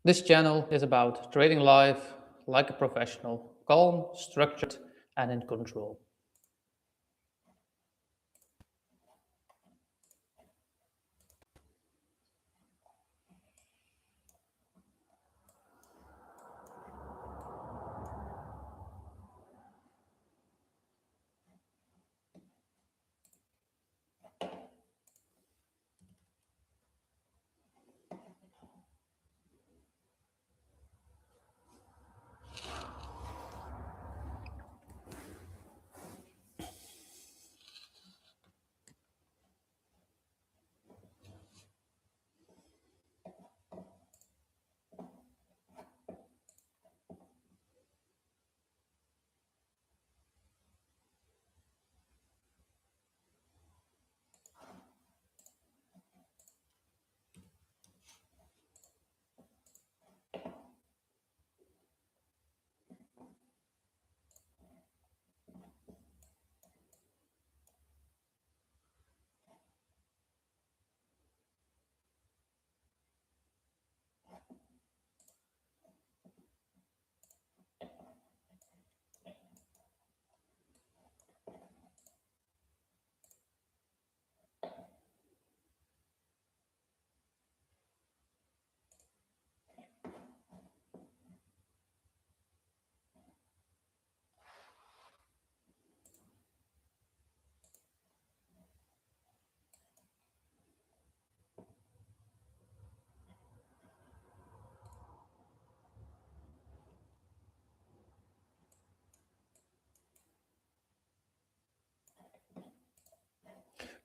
This channel is about trading live like a professional, calm, structured, and in control.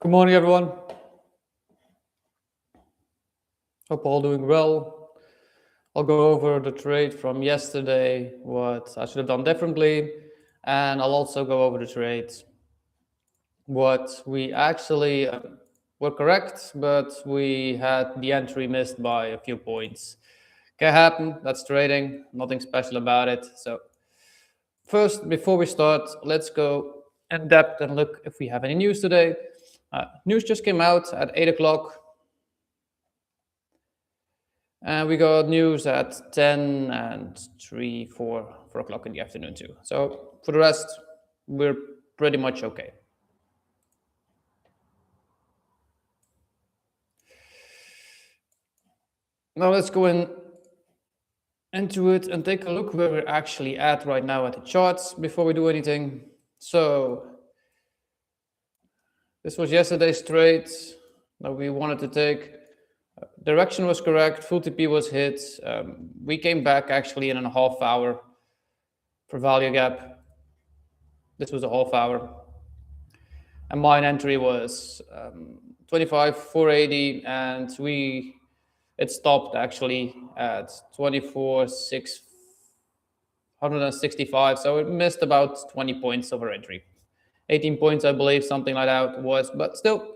Good morning, everyone. Hope all doing well. I'll go over the trade from yesterday, what I should have done differently, and I'll also go over the trades, what we actually were correct, but we had the entry missed by a few points. Can happen, that's trading, nothing special about it. So first, before we start, let's go in depth and look if we have any news today. News just came out at 8 o'clock. And we got news at 10 and 3, 4 o'clock in the afternoon too. So for the rest, we're pretty much okay. Now let's go into it and take a look where we're actually at right now at the charts before we do anything. So this was yesterday's trade that we wanted to take. Direction was correct, full TP was hit. We came back actually in a half hour for value gap. This was a half hour. And mine entry was 25,480, and it stopped actually at 24,665. So it missed about 20 points of our entry. 18 points, I believe, something like that was, but still,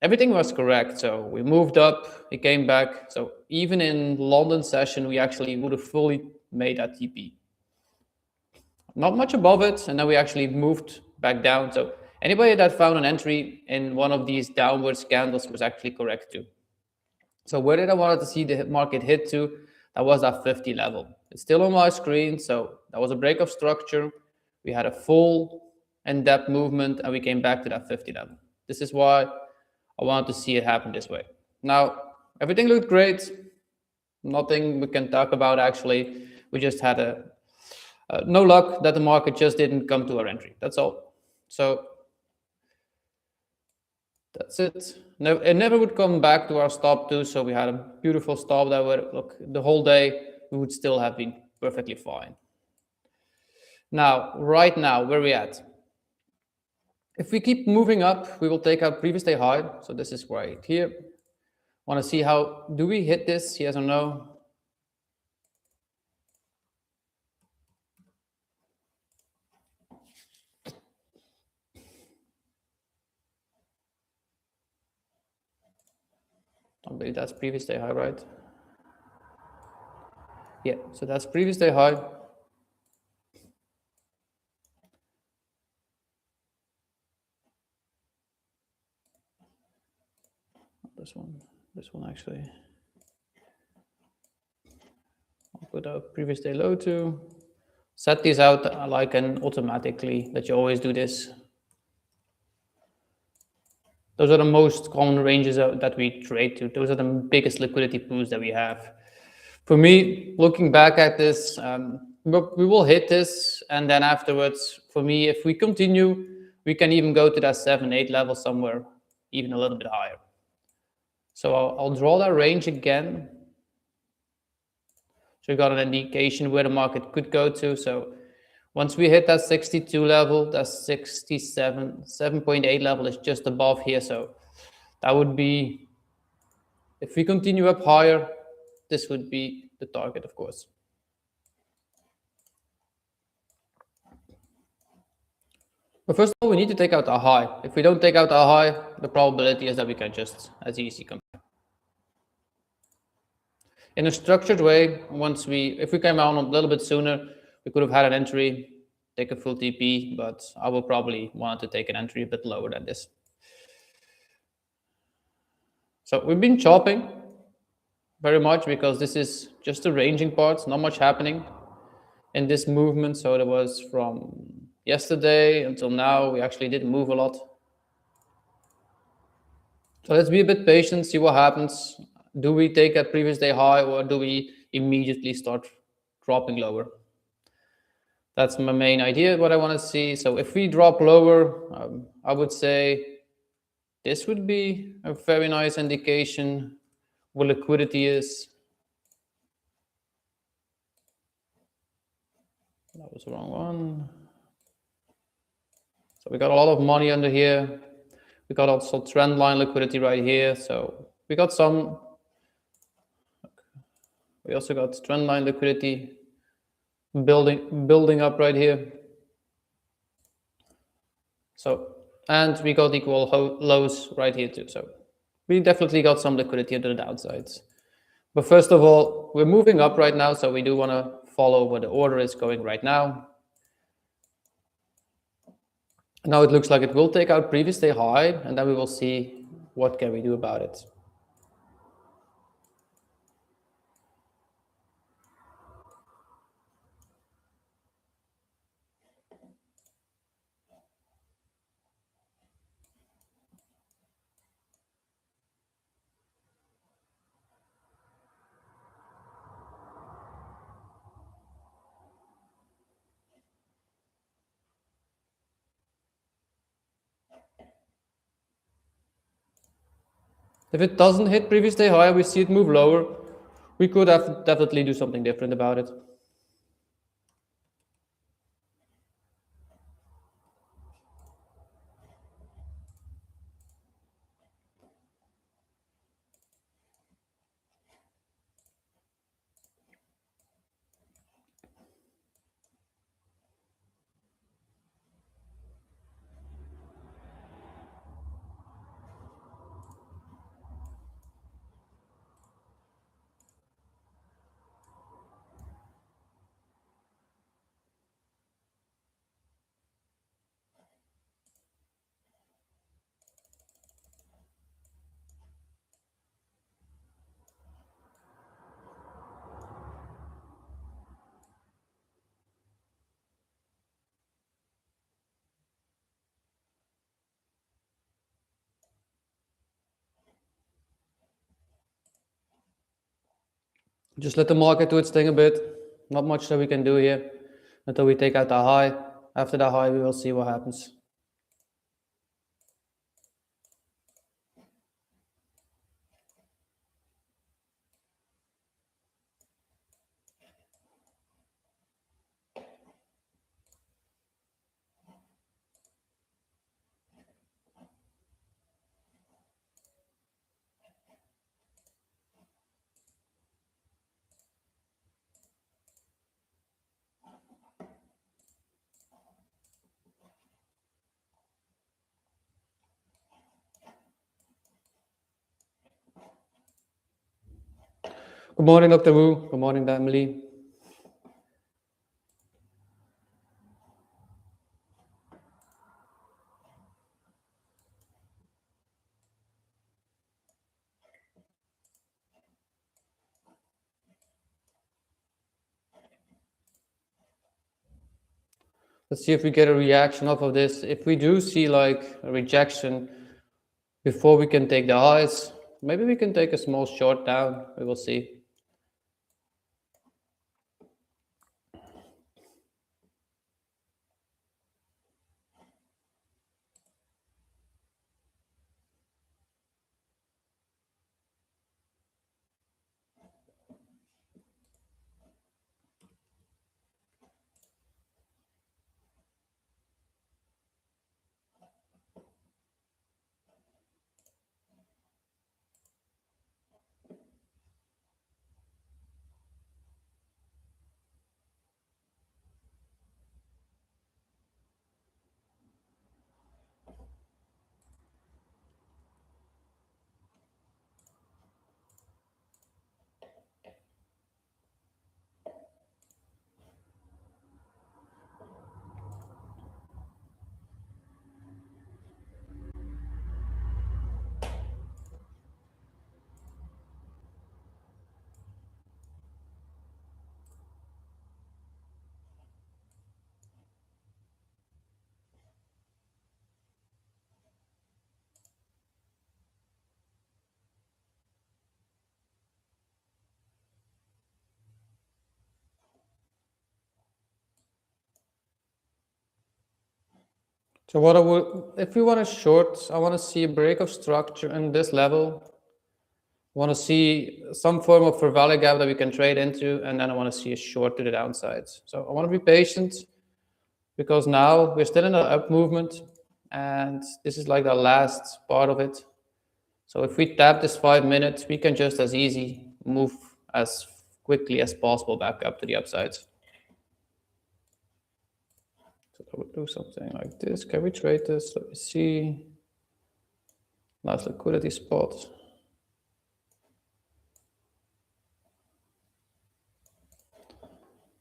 everything was correct. So we moved up, it came back. So even in London session, we actually would have fully made that TP. Not much above it, and then we actually moved back down. So anybody that found an entry in one of these downwards candles was actually correct too. So where did I want to see the market hit to? That was that 50 level. It's still on my screen. So that was a break of structure. We had a full in-depth movement, and we came back to that 50 level. This is why I wanted to see it happen this way. Now, everything looked great. Nothing we can talk about, actually. We just had no luck that the market just didn't come to our entry. That's all. So that's it. No, it never would come back to our stop too. So we had a beautiful stop that would look the whole day. We would still have been perfectly fine. Now, right now, where are we at? If we keep moving up, we will take out previous day high. So this is right here. Want to see how do we hit this? Yes or no? I believe that's previous day high, right? Yeah, so that's previous day high. This one actually. put a previous day low to. Set these out like an automatically, that you always do this. Those are the most common ranges that we trade to. Those are the biggest liquidity pools that we have. For me, looking back at this, we will hit this, and then afterwards, for me, if we continue, we can even go to that 7-8 level somewhere, even a little bit higher. So I'll draw that range again. So we got an indication where the market could go to. So once we hit that 62 level, that 67, 7.8 level is just above here. So that would be, if we continue up higher, this would be the target, of course. But first of all, we need to take out our high. If we don't take out our high, the probability is that we can just as easy come back. In a structured way, if we came out a little bit sooner, we could have had an entry, take a full TP, but I will probably want to take an entry a bit lower than this. So we've been chopping very much because this is just the ranging parts, not much happening in this movement. So there was from yesterday until now, we actually didn't move a lot. So let's be a bit patient, see what happens. Do we take a previous day high, or do we immediately start dropping lower? That's my main idea, what I want to see. So if we drop lower, I would say this would be a very nice indication where liquidity is. That was the wrong one. So we got a lot of money under here. We got also trend line liquidity right here. So we got some. We also got trend line liquidity building up right here. So, and we got equal lows right here too. So we definitely got some liquidity into the downsides. But first of all, we're moving up right now, so we do want to follow where the order is going right now. Now it looks like it will take out previous day high, and then we will see what can we do about it. If it doesn't hit previous day high, we see it move lower, we could have definitely do something different about it. Just let the market do its thing a bit. Not much that we can do here until we take out the high. After the high, we will see what happens. Good morning, Dr. Wu. Good morning, Emily. Let's see if we get a reaction off of this. If we do see like a rejection before we can take the highs, maybe we can take a small short down. We will see. So what I would, if we want to short, I want to see a break of structure in this level. I want to see some form of fair value gap that we can trade into, and then I want to see a short to the downside. So I want to be patient because now we're still in an up movement, and this is like the last part of it. So if we tap this 5 minutes, we can just as easy move as quickly as possible back up to the upside. So I would do something like this. Can we trade this? Let me see. Nice liquidity spot.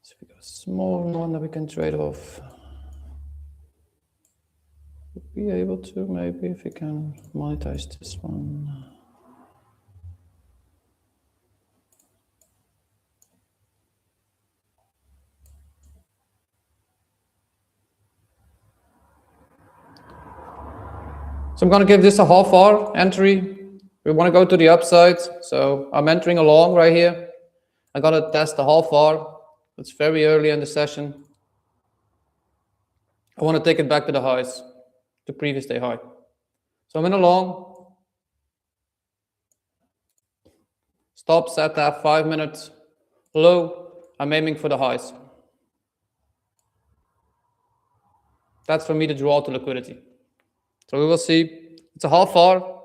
So we got a small one that we can trade off. Would be able to maybe if we can monetize this one. So I'm going to give this a half hour entry. We want to go to the upside. So I'm entering along right here. I'm going to test the half hour. It's very early in the session. I want to take it back to the highs, the previous day high. So I'm in a long. Stops at that 5 minute low. I'm aiming for the highs. That's for me to draw to liquidity. So we will see. It's a half hour.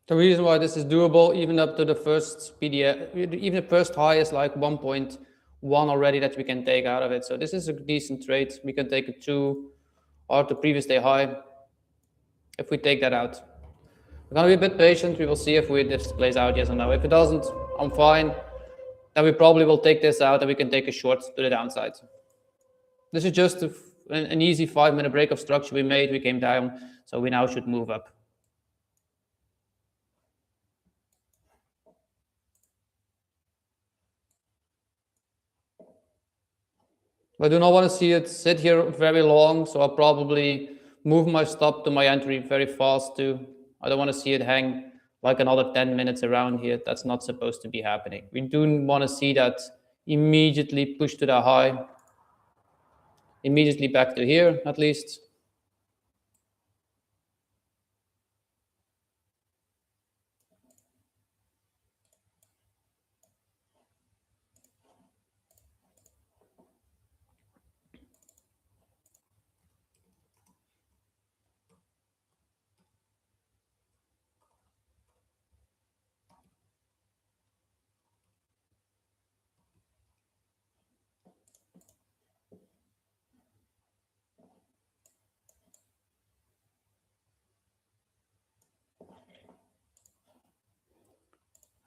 The reason why this is doable, even up to the first PDF, even the first high is like 1.1 already that we can take out of it. So this is a decent trade. We can take it to or the previous day high if we take that out. We're gonna be a bit patient. We will see if this plays out, yes or no. If it doesn't, I'm fine. Then we probably will take this out and we can take a short to the downside. This is just an easy 5 minute break of structure we made. We came down, so we now should move up. I do not want to see it sit here very long, so I'll probably move my stop to my entry very fast too. I don't want to see it hang like another 10 minutes around here. That's not supposed to be happening. We do want to see that immediately push to the high, immediately back to here at least.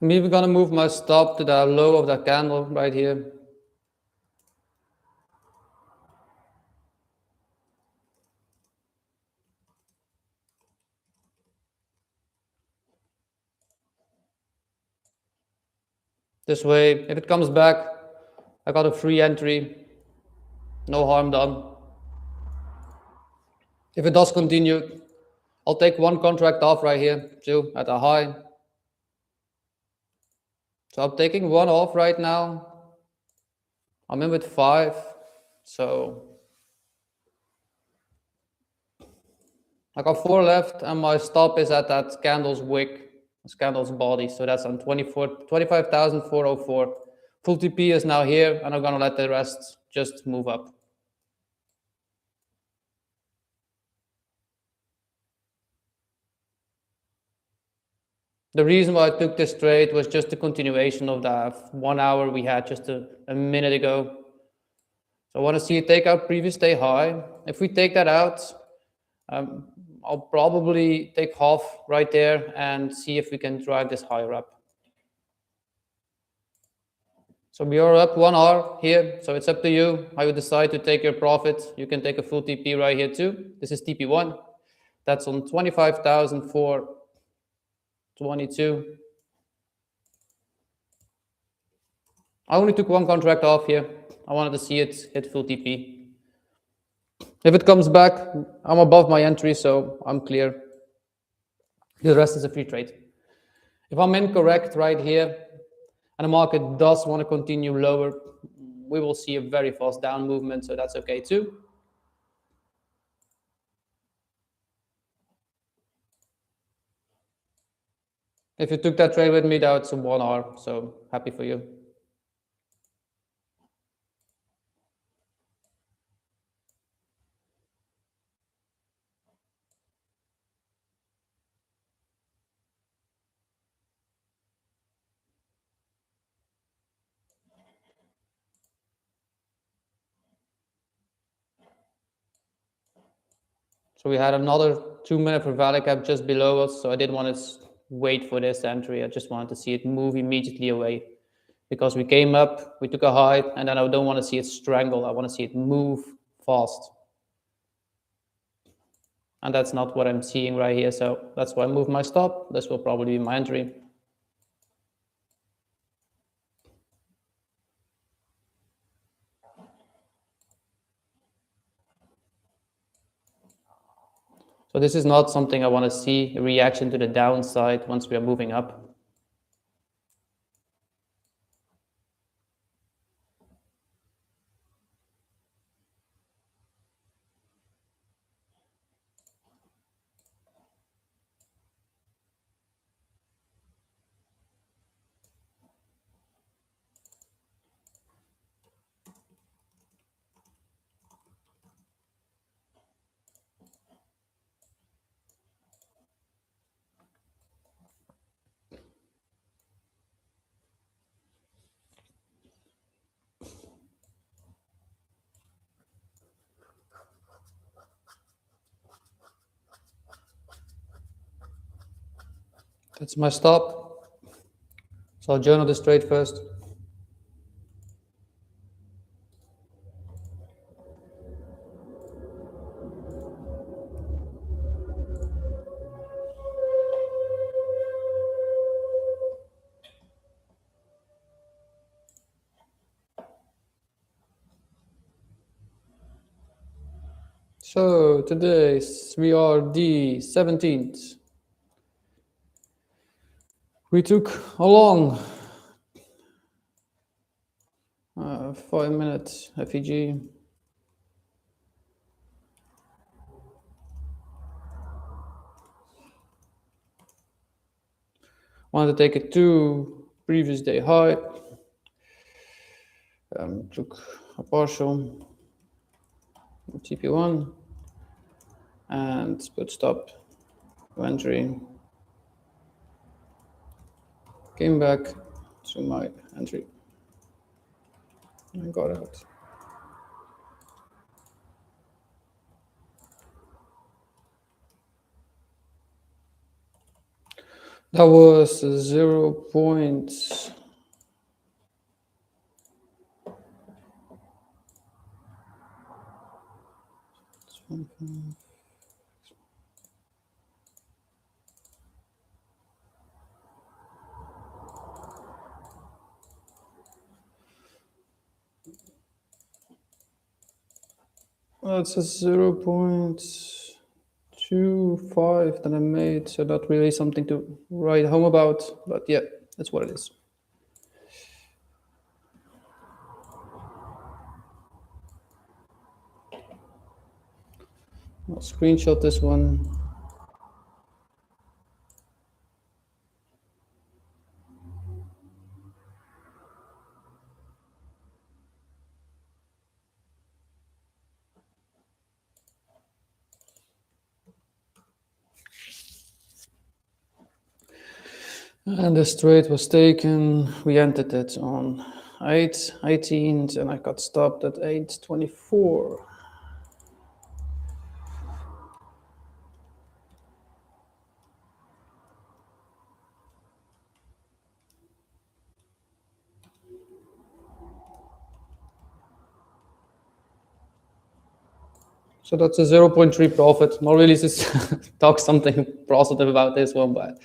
I'm even gonna move my stop to the low of that candle right here. This way, if it comes back, I got a free entry, no harm done. If it does continue, I'll take one contract off right here, too, at a high. So I'm taking one off right now. I'm in with 5, so I got 4 left, and my stop is at that candle's wick, this candle's body, so that's on 25,404. Full TP is now here, and I'm gonna let the rest just move up. The reason why I took this trade was just the continuation of that 1 hour we had just a minute ago. So I want to see it take out previous day high. If we take that out, I'll probably take half right there and see if we can drag this higher up. So we are up 1 hour here, so it's up to you how you decide to take your profit. You can take a full TP right here too. This is TP1. That's on 25,422. I only took one contract off here. I wanted to see it hit full TP. If it comes back, I'm above my entry, so I'm clear. The rest is a free trade. If I'm incorrect right here, and the market does want to continue lower, we will see a very fast down movement, so that's okay too. If you took that trade with me, that's a 1 hour, so happy for you. So we had another 2-minute for value cap just below us, so I didn't want to wait for this entry. I just wanted to see it move immediately away, because we came up, we took a high, and then I don't want to see it strangle. I want to see it move fast. And that's not what I'm seeing right here, so that's why I moved my stop. This will probably be my entry. So this is not something I want to see, a reaction to the downside once we are moving up. That's my stop. So I'll journal this trade first. So today we are the 17th. We took a long 5-minute FEG. Wanted to take it to previous day high. Took a partial TP1 and put stop entry. Came back to my entry and got out. That was 0 point. That's a 0.25 that I made, so not really something to write home about, but yeah, that's what it is. I'll screenshot this one. And this trade was taken. We entered it on 8/18th, and I got stopped at 8/24. So that's a 0.3 profit. Not really to talk something positive about this one, but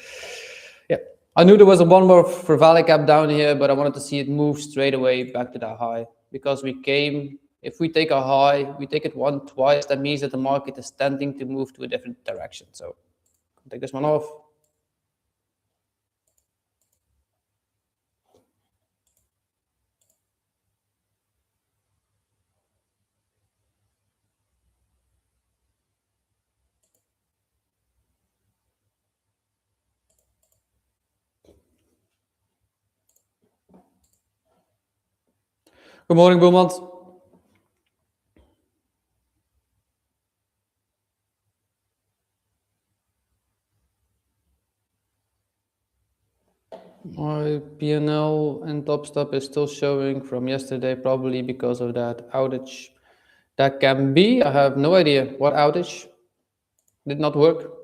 yeah. I knew there was one more for value gap down here, but I wanted to see it move straight away back to that high because we came, if we take a high, we take it twice, that means that the market is tending to move to a different direction. So I'll take this one off. Good morning, Boemans. My PNL and top stop is still showing from yesterday, probably because of that outage. That can be, I have no idea what outage did not work.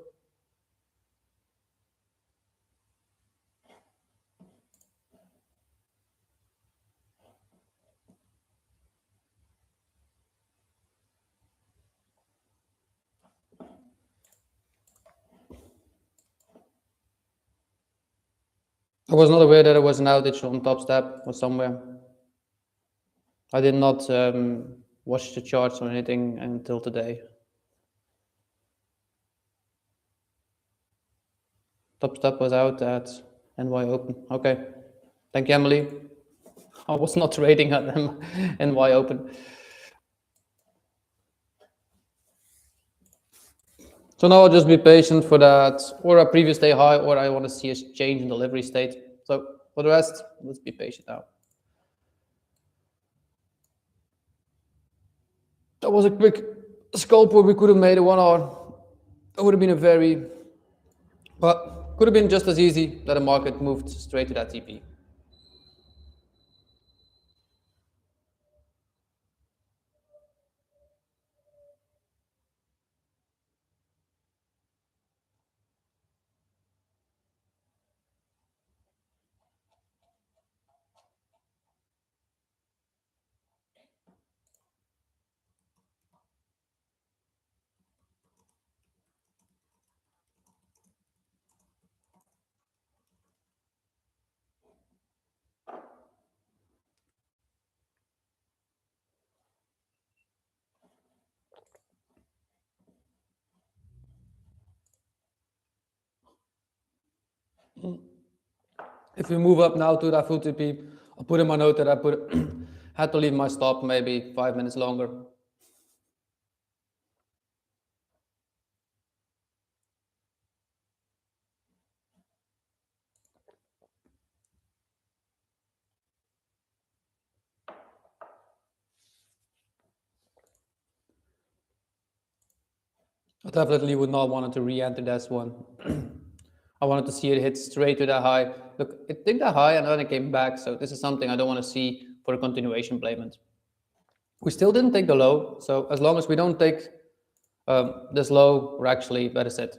I was not aware that there was an outage on TopStep or somewhere. I did not watch the charts or anything until today. TopStep was out at NY Open. Okay. Thank you, Emily. I was not trading at NY Open. So now I'll just be patient for that, or a previous day high, or I want to see a change in delivery state. So for the rest, let's be patient now. That was a quick scalp where we could have made a 1 hour. It would have been a very, but could have been just as easy that the market moved straight to that TP. If we move up now to that full TP, I'll put in my note that I had to leave my stop maybe 5 minutes longer. I definitely would not want to re-enter this one. I wanted to see it hit straight to that high. Look, it took that high and then it came back. So this is something I don't want to see for a continuation placement. We still didn't take the low. So as long as we don't take this low, we're actually better set.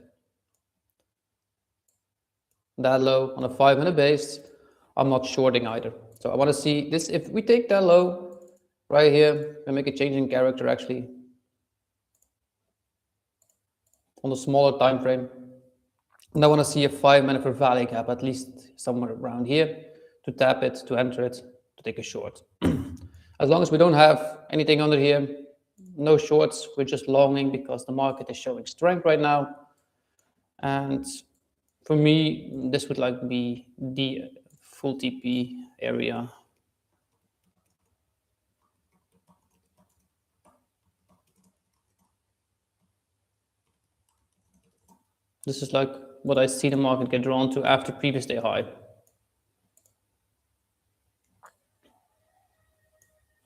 that low on a 5-minute base, I'm not shorting either. So I want to see this. If we take that low right here and make a change in character actually on the smaller time frame, and I want to see a 5-minute for value gap, at least somewhere around here, to tap it, to enter it, to take a short. As long as we don't have anything under here, no shorts, we're just longing because the market is showing strength right now. And for me, this would like be the full TP area. This is like what I see the market get drawn to after previous day high.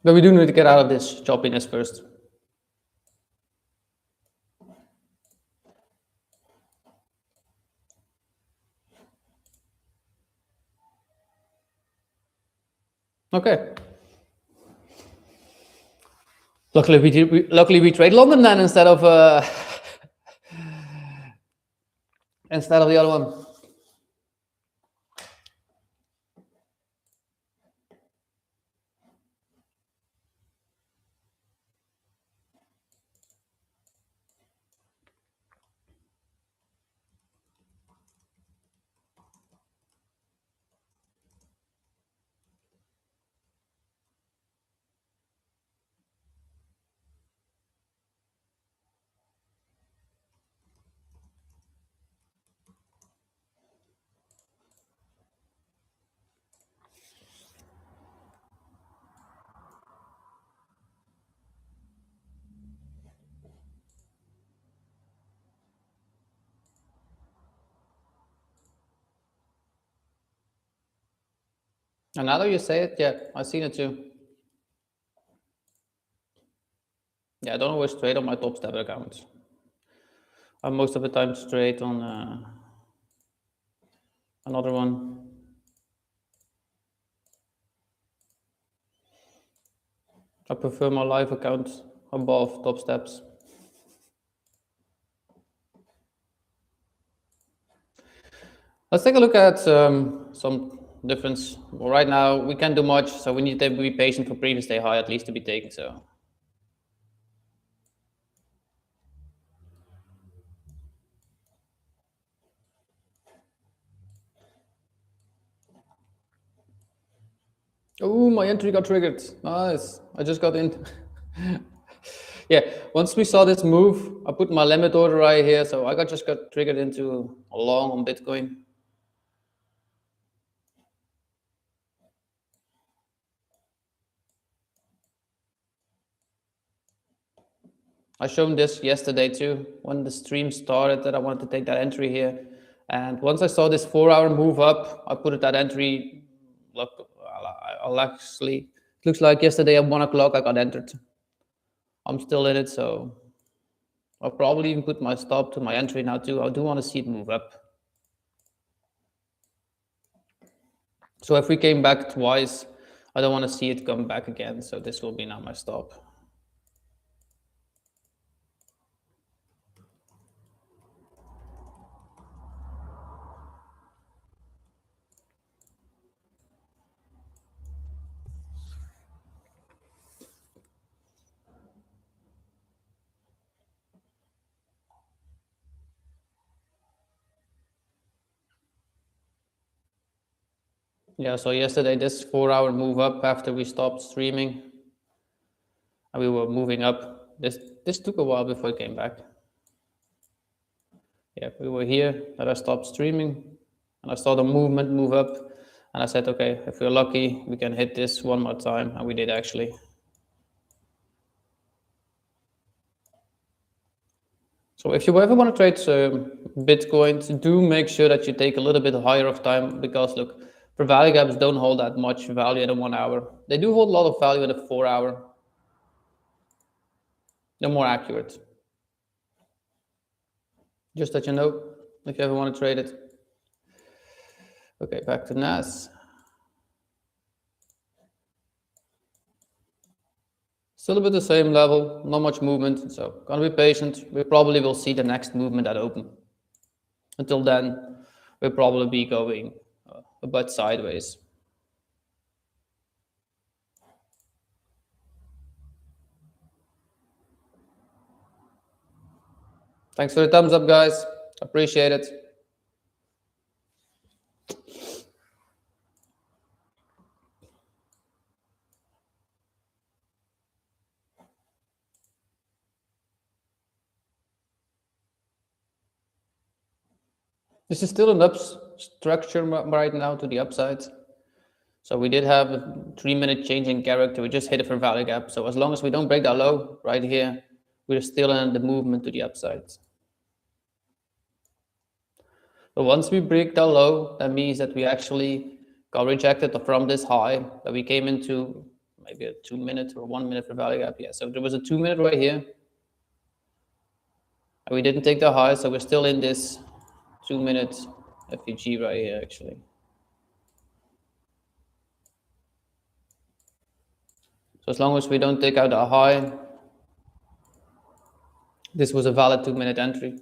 But we do need to get out of this choppiness first. Okay. Luckily we trade London then instead of the other one. And now that you say it, yeah, I've seen it too. Yeah, I don't always trade on my top step account. I'm most of the time straight on another one. I prefer my live account above top steps. Let's take a look at some difference. Well, right now we can't do much, so we need to be patient for previous day high at least to be taken. So oh, my entry got triggered. Nice. I just got in. Yeah, once we saw this move, I put my limit order right here, so I just got triggered into a long on Bitcoin. I showed this yesterday too, when the stream started, that I wanted to take that entry here. And once I saw this 4-hour move up, I put that entry. Look, I'll actually, it looks like yesterday at 1 o'clock I got entered. I'm still in it, so I'll probably even put my stop to my entry now too. I do want to see it move up. So if we came back twice, I don't want to see it come back again. So this will be now my stop. Yeah, so yesterday this 4-hour move up after we stopped streaming and we were moving up. This took a while before it came back. Yeah, we were here, that I stopped streaming and I saw the movement move up and I said, okay, if we're lucky, we can hit this one more time, and we did actually. So if you ever want to trade Bitcoin, do make sure that you take a little bit higher of time, because look, for value gaps don't hold that much value in the 1 hour. They do hold a lot of value in the 4 hour. They're more accurate. Just that you know, if you ever want to trade it. Okay, back to NAS. Still a bit the same level, not much movement, so gonna be patient. We probably will see the next movement at open. Until then, we'll probably be going a bit sideways. Thanks for the thumbs up, guys. Appreciate it. This is still an up structure right now to the upside. So we did have a 3-minute change in character. We just hit it for value gap. So as long as we don't break that low right here, we're still in the movement to the upside. But once we break that low, that means that we actually got rejected from this high that we came into maybe a 2-minute or 1-minute for value gap. Yeah, so there was a 2-minute right here. And we didn't take the high, so we're still in this 2-minute FVG right here, actually. So as long as we don't take out a high, this was a valid 2-minute entry.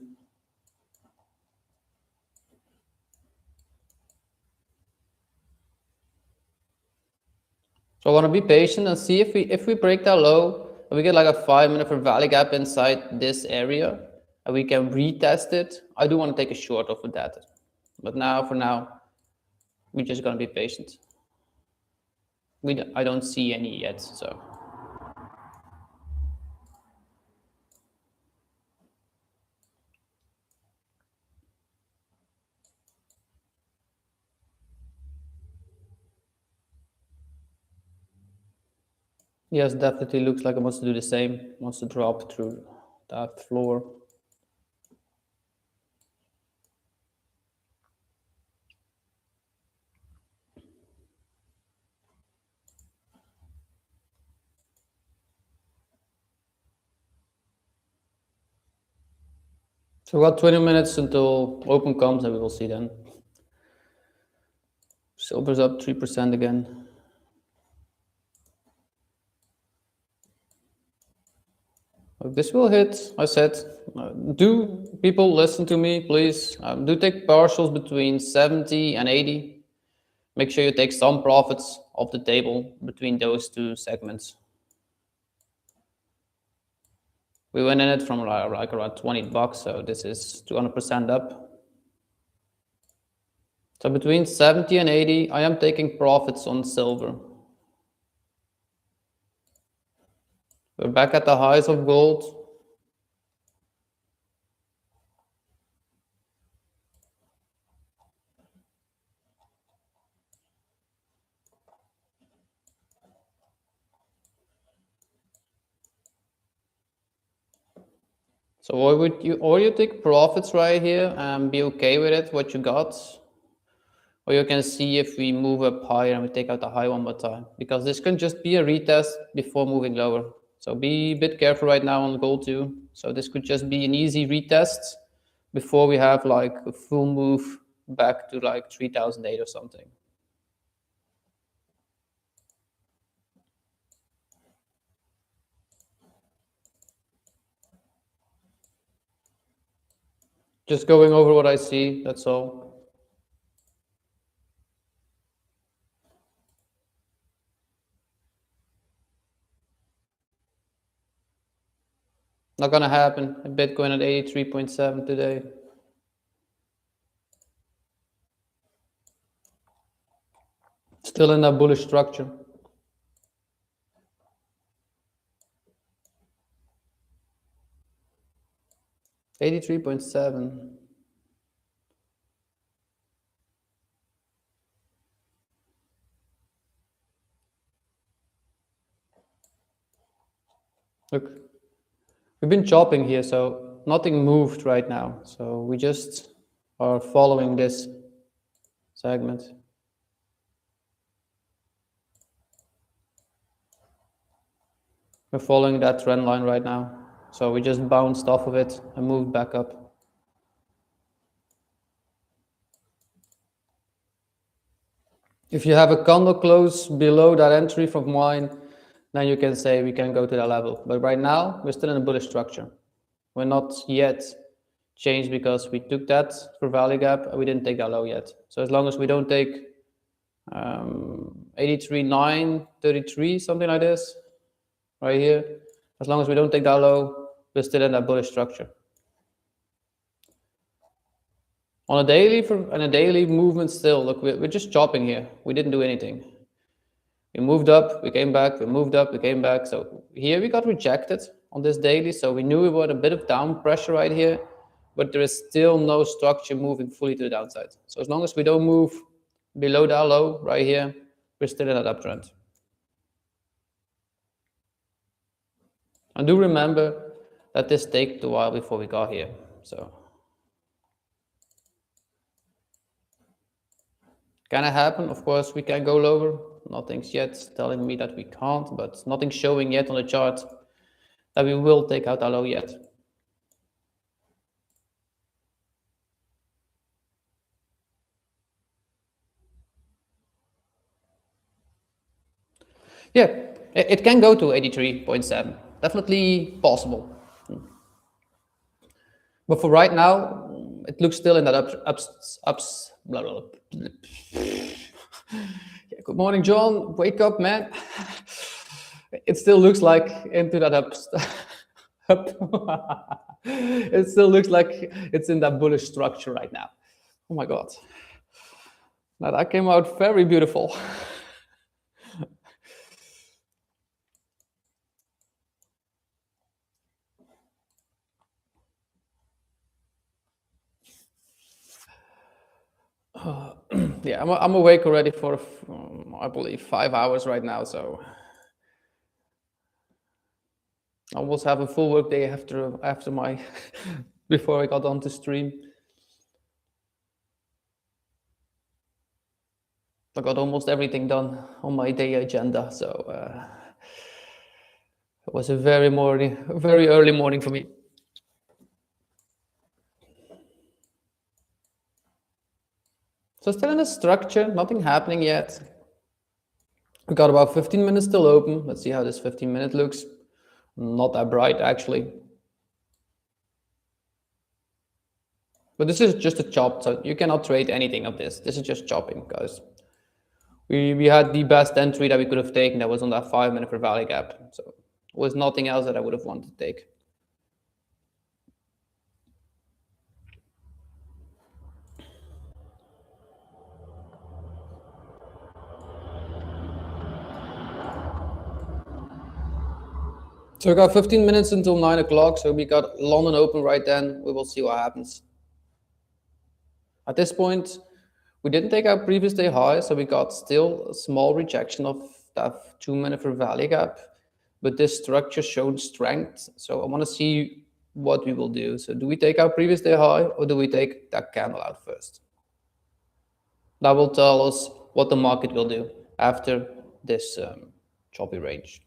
So I want to be patient and see if we break that low, and we get like a 5-minute for value gap inside this area, and we can retest it. I do want to take a short off of that, but for now, we're just gonna be patient. I don't see any yet, so. Yes, definitely looks like it wants to do the same, wants to drop through that floor. So we got 20 minutes until open comes, and we will see then. Silver's up 3% again. This will hit, I said. Do people listen to me, please? Do take partials between 70 and 80. Make sure you take some profits off the table between those two segments. We went in it from like around $20, so this is 200% up. So between 70 and 80, I am taking profits on silver. We're back at the highs of gold. So or you take profits right here and be okay with it, what you got. Or you can see if we move up higher and we take out the high one more time, because this can just be a retest before moving lower. So be a bit careful right now on gold too. So this could just be an easy retest before we have like a full move back to like 3008 or something. Just going over what I see, that's all. Not gonna happen. Bitcoin at 83.7 today. Still in that bullish structure. $83.7. Look, we've been chopping here, so nothing moved right now. So we just are following this segment. We're following that trend line right now. So we just bounced off of it and moved back up. If you have a candle close below that entry from mine, then you can say we can go to that level. But right now, we're still in a bullish structure. We're not yet changed because we took that for value gap and we didn't take that low yet. So as long as we don't take 83.933, something like this, right here, as long as we don't take that low, we're still in that bullish structure. On a daily movement still, look, we're just chopping here. We didn't do anything. We moved up, we came back, we moved up, we came back. So here we got rejected on this daily. So we knew we were a bit of down pressure right here, but there is still no structure moving fully to the downside. So as long as we don't move below that low right here, we're still in that uptrend. And do remember that this takes a while before we got here. So can it happen? Of course, we can go lower. Nothing's yet telling me that we can't, but nothing's showing yet on the chart that we will take out that low yet. Yeah, it can go to 83.7. Definitely possible. But for right now, it looks still in that ups, blah, blah, blah. Yeah, good morning, John. Wake up, man. It still looks like into that ups. It still looks like it's in that bullish structure right now. Oh my God. Now that came out very beautiful. Yeah, I'm awake already for, I believe, 5 hours right now. So I almost have a full work day after my before I got on to stream. I got almost everything done on my day agenda. So it was a very early morning for me. So still in the structure, nothing happening yet. We got about 15 minutes still open. Let's see how this 15-minute looks. Not that bright, actually. But this is just a chop, so you cannot trade anything of this. This is just chopping, guys. We had the best entry that we could have taken that was on that 5-minute for value gap. So there was nothing else that I would have wanted to take. So we got 15 minutes until 9 o'clock. So we got London open right then. We will see what happens. At this point, we didn't take our previous day high, so we got still a small rejection of that 2-minute for value gap. But this structure showed strength. So I want to see what we will do. So do we take our previous day high or do we take that candle out first? That will tell us what the market will do after this choppy range.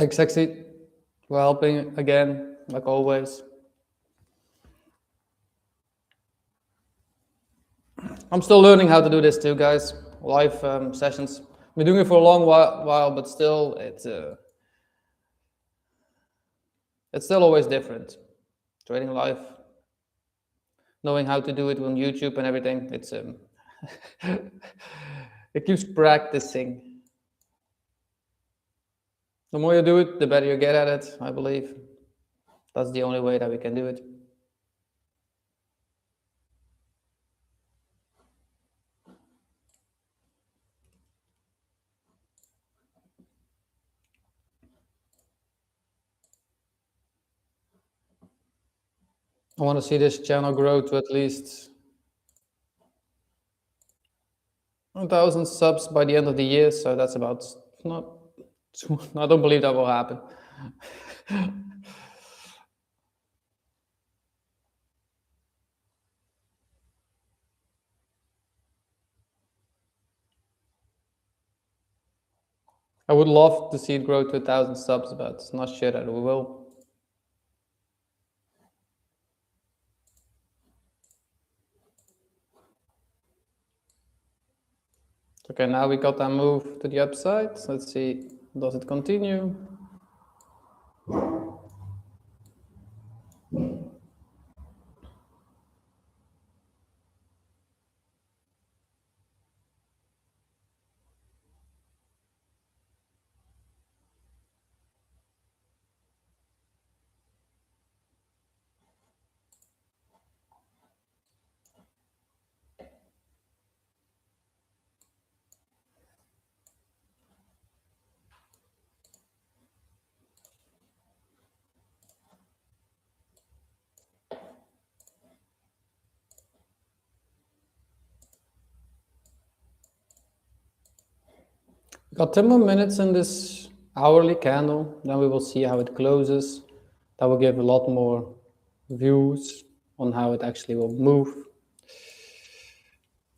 Thanks, Sexy, for helping again, like always. I'm still learning how to do this too, guys. Live sessions. I've been doing it for a long while, but still, it's still always different. Trading live, knowing how to do it on YouTube and everything. It's it keeps practicing. The more you do it, the better you get at it, I believe. That's the only way that we can do it. I want to see this channel grow to at least 1,000 subs by the end of the year. So that's about not. I don't believe that will happen. I would love to see it grow to 1,000 subs, but it's not sure that we will. Okay, now we got that move to the upside. So let's see, does it continue? Got 10 more minutes in this hourly candle, then we will see how it closes. That will give a lot more views on how it actually will move.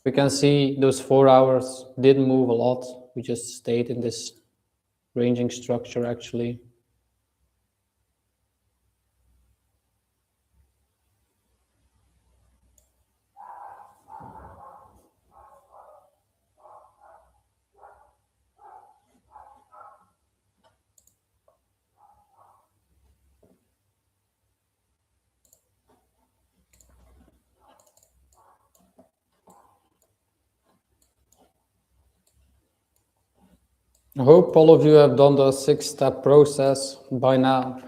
We can see those 4 hours didn't move a lot. We just stayed in this ranging structure actually. I hope all of you have done the 6-step process by now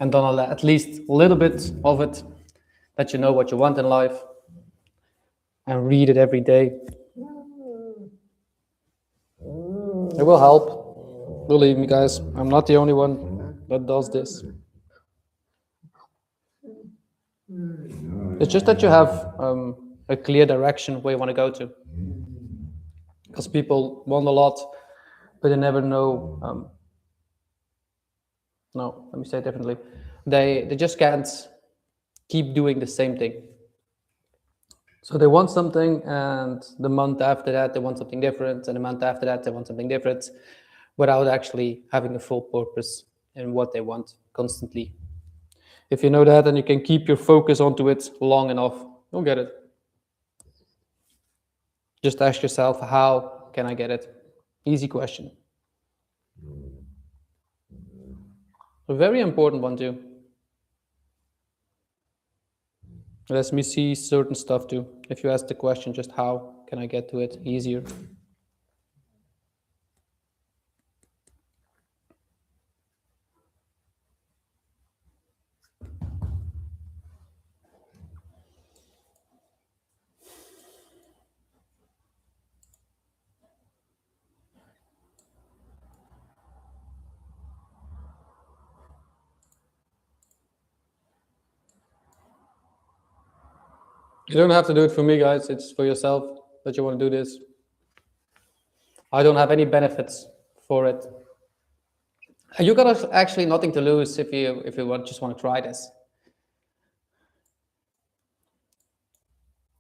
and done at least a little bit of it, that you know what you want in life and read it every day. It will help. Believe me, guys, I'm not the only one that does this. It's just that you have a clear direction where you want to go to. Because people want a lot, but they never know. No, let me say it differently. They just can't keep doing the same thing. So they want something, and the month after that, they want something different, and the month after that, they want something different, without actually having a full purpose in what they want constantly. If you know that, and you can keep your focus onto it long enough, you'll get it. Just ask yourself, how can I get it? Easy question. A very important one too. Let me see certain stuff too. If you ask the question, just how can I get to it easier? You don't have to do it for me, guys. It's for yourself that you want to do this. I don't have any benefits for it. You got actually nothing to lose if you just want to try this.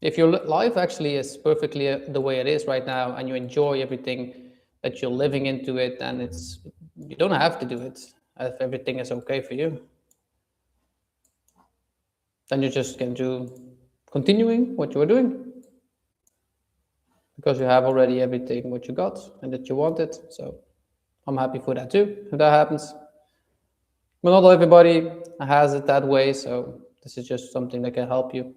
If your life actually is perfectly the way it is right now, and you enjoy everything that you're living into it, and you don't have to do it. if everything is okay for you. Then you just can do continuing what you were doing, because you have already everything what you got and that you wanted. So I'm happy for that too, if that happens. But not everybody has it that way, so this is just something that can help you.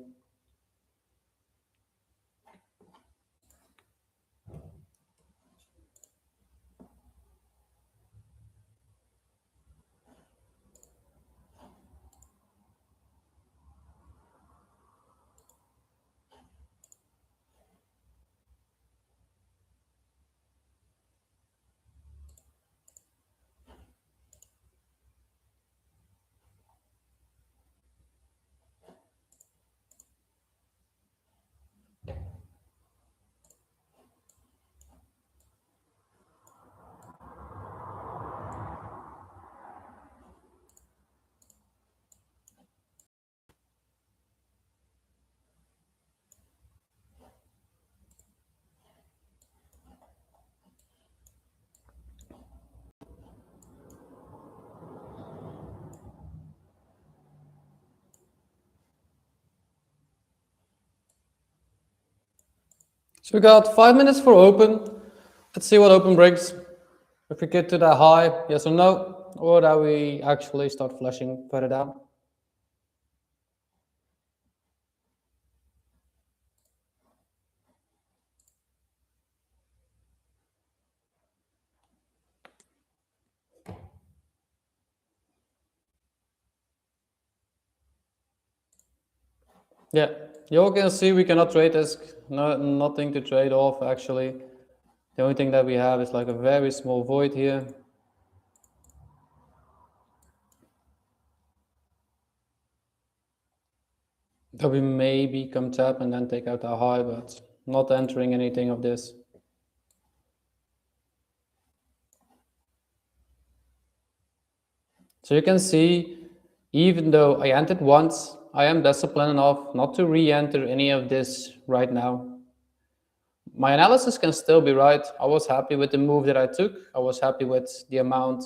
So we got 5 minutes for open. Let's see what open brings. If we get to that high, yes or no, or that we actually start flushing further down. Yeah, you all can see we cannot trade this, nothing to trade off actually. The only thing that we have is like a very small void here. That we maybe come tap and then take out our high, but not entering anything of this. So you can see, even though I entered once, I am disciplined enough not to re-enter any of this right now. My analysis can still be right. I was happy with the move that I took. I was happy with the amount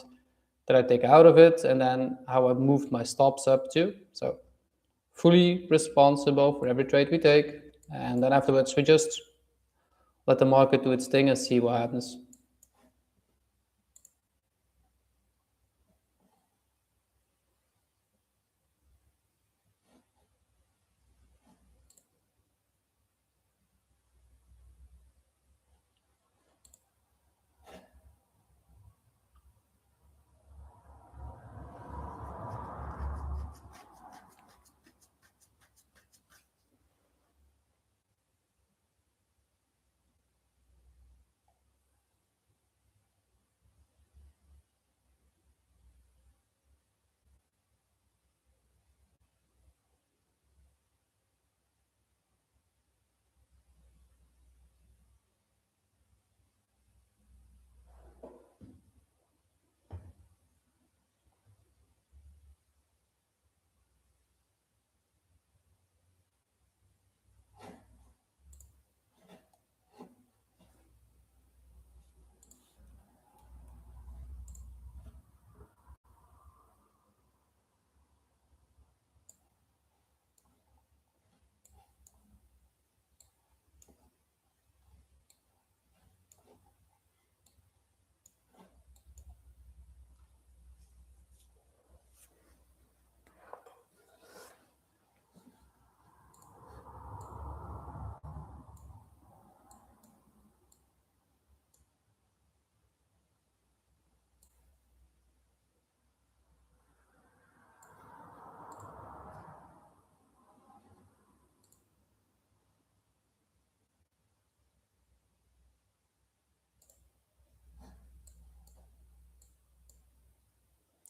that I take out of it, and then how I moved my stops up too. So fully responsible for every trade we take. And then afterwards, we just let the market do its thing and see what happens.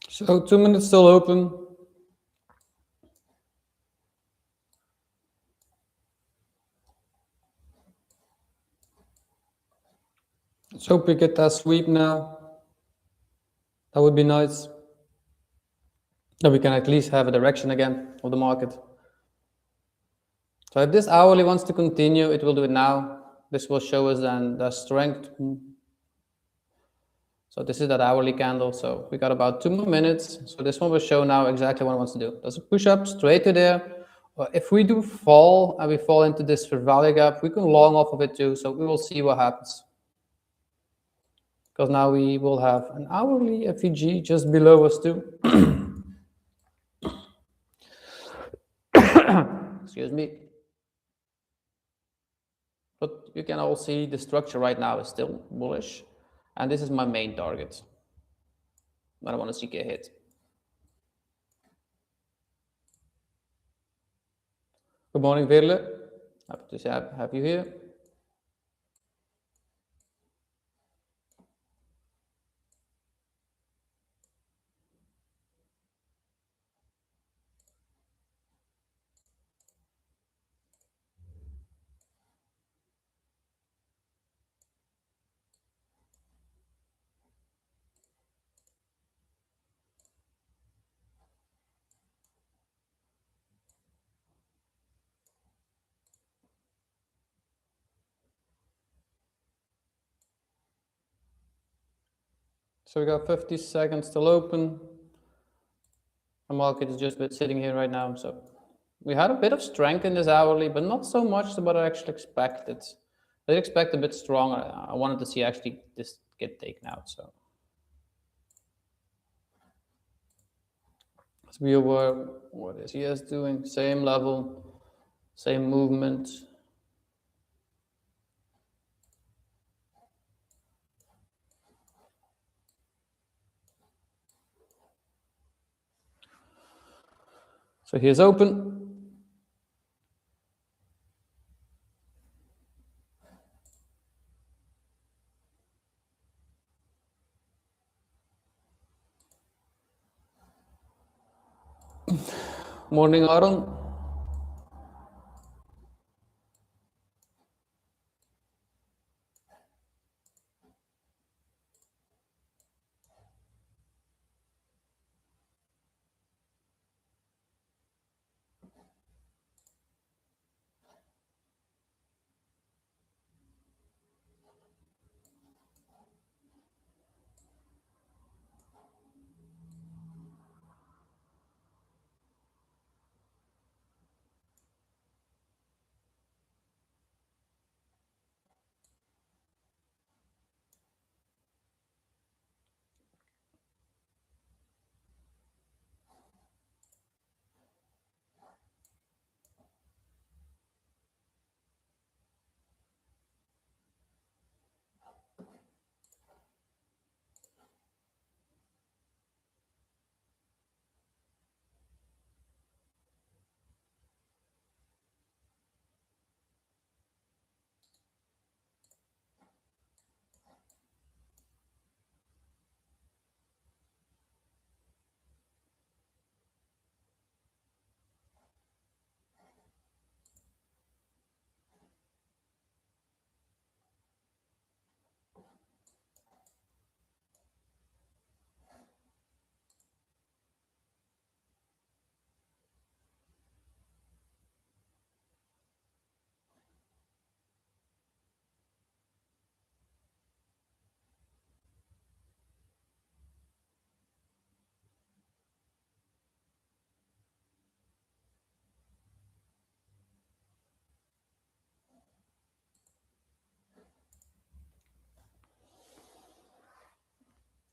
So 2 minutes still open. Let's hope we get that sweep now. That would be nice. That we can at least have a direction again of the market. So if this hourly wants to continue, it will do it now. This will show us then the strength. So this is that hourly candle. So we got about 2 more minutes. So this one will show now exactly what it wants to do. Does a push up straight to there. If we do fall and we fall into this fair value gap, we can long off of it too. So we will see what happens. Because now we will have an hourly FEG just below us too. Excuse me. But you can all see the structure right now is still bullish. And this is my main target. But I want to see a hit. Good morning, Virle. Happy to have you here. So we got 50 seconds still open. The market is just a bit sitting here right now. So we had a bit of strength in this hourly, but not so much what I actually expected. I did expect a bit stronger. I wanted to see actually this get taken out. So we were, what is ES doing? Same level, same movement. So here's open. Morning, Aaron.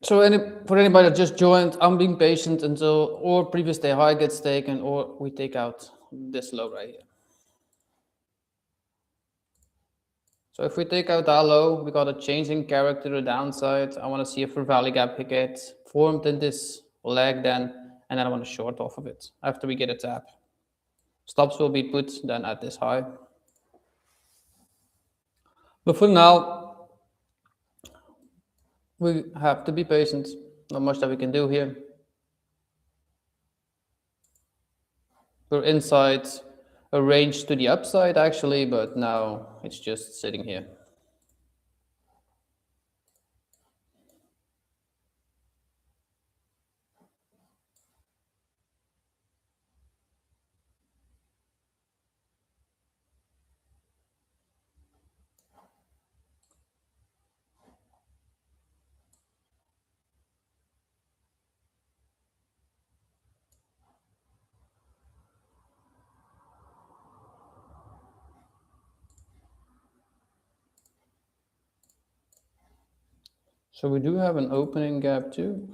So for anybody that just joined, I'm being patient until or previous day high gets taken or we take out this low right here. So if we take out that low, we got a changing character to the downside. I want to see if a valley gap gets formed in this leg then, and then I want to short off of it after we get a tap. Stops will be put then at this high. But for now, we have to be patient. Not much that we can do here. We're inside a range to the upside actually, but now it's just sitting here. So we do have an opening gap too.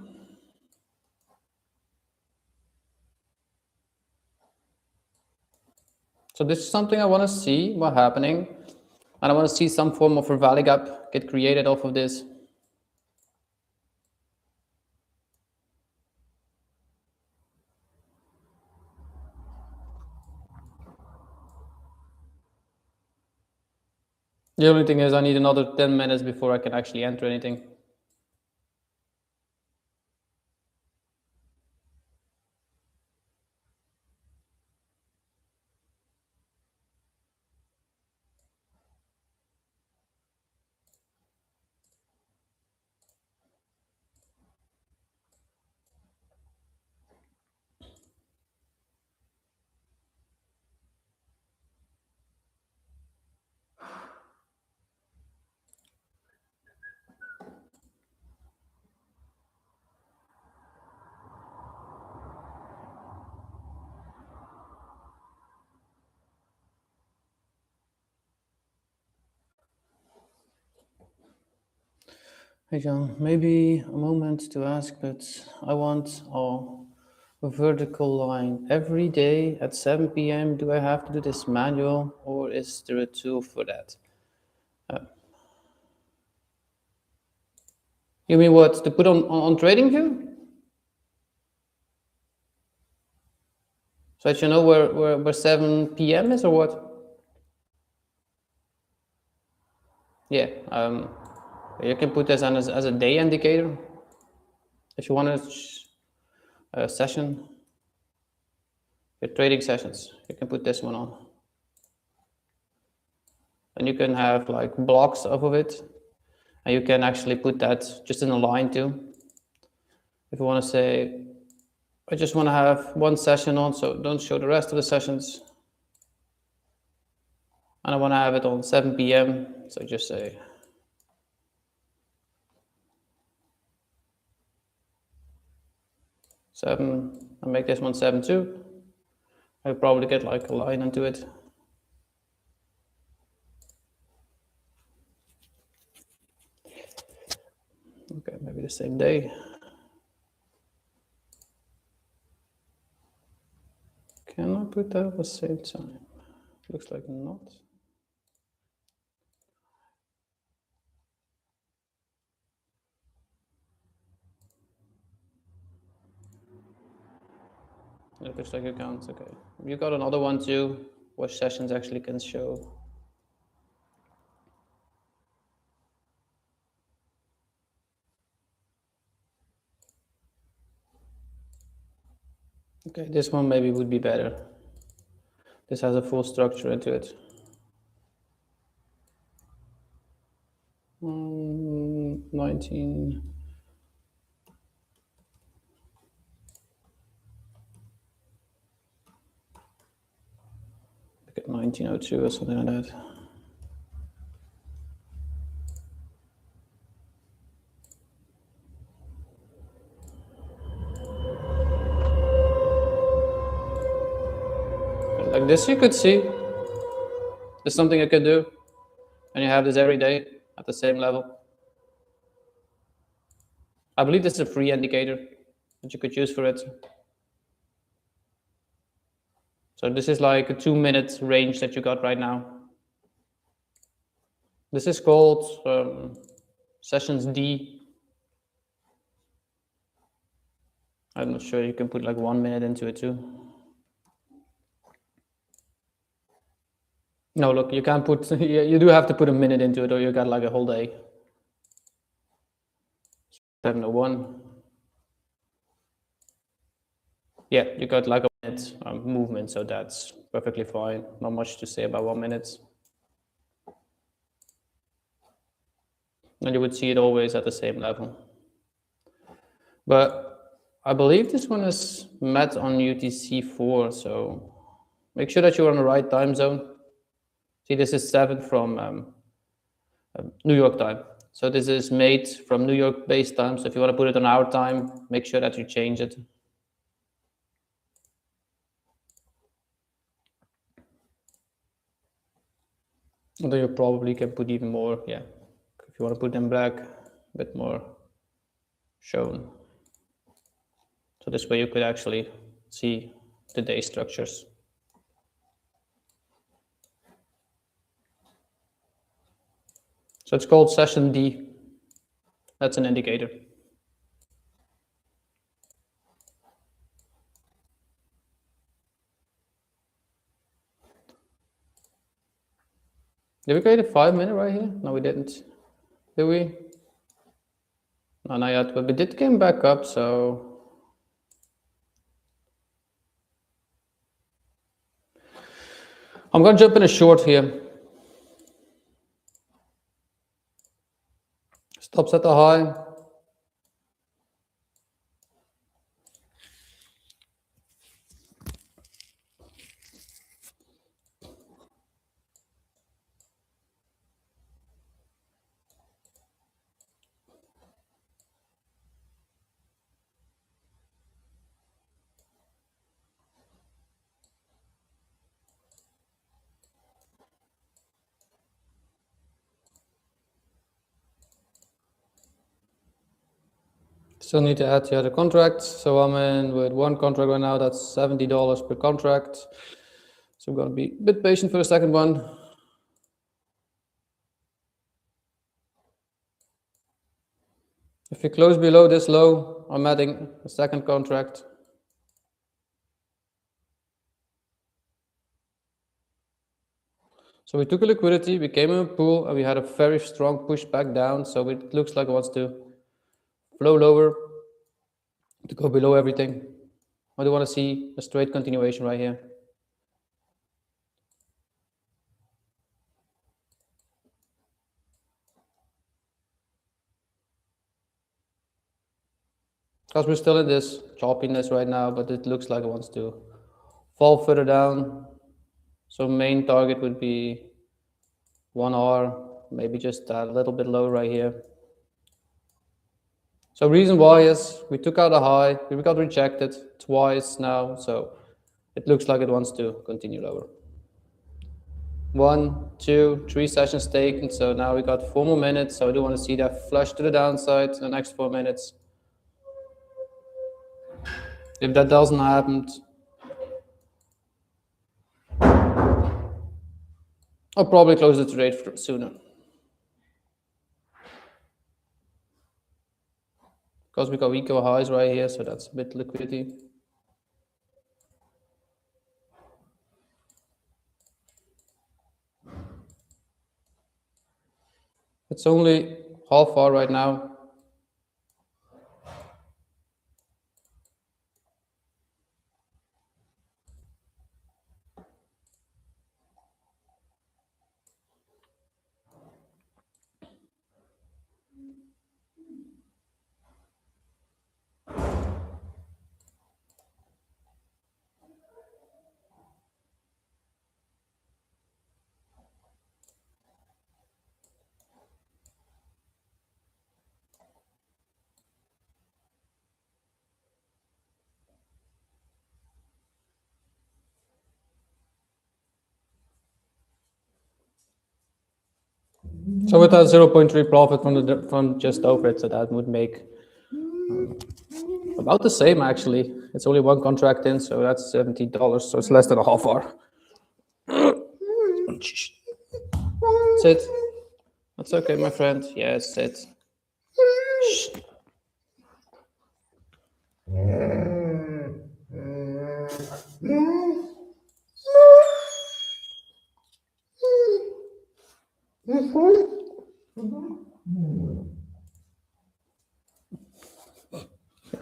So this is something I want to see what's happening. And I want to see some form of a valley gap get created off of this. The only thing is I need another 10 minutes before I can actually enter anything. Hey John, maybe a moment to ask, but I want a vertical line every day at 7 p.m. Do I have to do this manual, or is there a tool for that? You mean what, to put on TradingView? So that you know where 7 p.m. is, or what? Yeah, you can put this on as a day indicator. If you want a session, your trading sessions, you can put this one on. And you can have like blocks off of it. And you can actually put that just in a line too. If you want to say, I just want to have one session on, so don't show the rest of the sessions. And I want to have it on 7 p.m. So just say, seven, and make this one 7 too. I'll probably get like a line into it. Okay, maybe the same day. Can I put that at the same time? Looks like not. It looks like you can't, okay. You got another one too, what sessions actually can show. Okay, this one maybe would be better. This has a full structure into it. 19. Look at 1902 or something like that. Like this you could see. There's something you could do. And you have this every day at the same level. I believe this is a free indicator that you could use for it. So this is like a 2-minute range that you got right now. This is called sessions D. I'm not sure, you can put like 1 minute into it too. No, look, you can't put, you do have to put a minute into it or you got like a whole day. 701. Yeah, you got like a minute movement, so that's perfectly fine. Not much to say about 1 minute. And you would see it always at the same level. But I believe this one is met on UTC4, so make sure that you're on the right time zone. See, this is 7 from New York time. So this is made from New York based time. So if you want to put it on our time, make sure that you change it. Although you probably can put even more, yeah. If you want to put them black, a bit more shown. So this way you could actually see the day structures. So it's called session D. That's an indicator. Did we create a 5-minute right here? No, we didn't. Did we? No, not yet, but we did came back up, so. I'm gonna jump in a short here. Stops at the high. Still need to add the other contracts. So I'm in with one contract right now. That's $70 per contract. So I'm gonna be a bit patient for the second one. If you close below this low, I'm adding a second contract. So we took a liquidity, we came in a pool, and we had a very strong push back down. So it looks like it wants to flow lower, to go below everything. I do want to see a straight continuation right here. Because we're still in this choppiness right now, but it looks like it wants to fall further down. So main target would be 1 hour, maybe just a little bit low right here. So reason why is we took out a high, we got rejected twice now, so it looks like it wants to continue lower. 1, 2, 3 sessions taken, so now we got 4 more minutes, so I do want to see that flush to the downside in the next 4 minutes. If that doesn't happen, I'll probably close the trade sooner. Because we got eco highs right here, so that's a bit liquidity. It's only half hour right now. So with that 0.3 profit from just over it, so that would make about the same actually. It's only one contract in, so that's $70, so it's less than a half hour. Sit. That's okay, my friend. Yes, sit. Shh.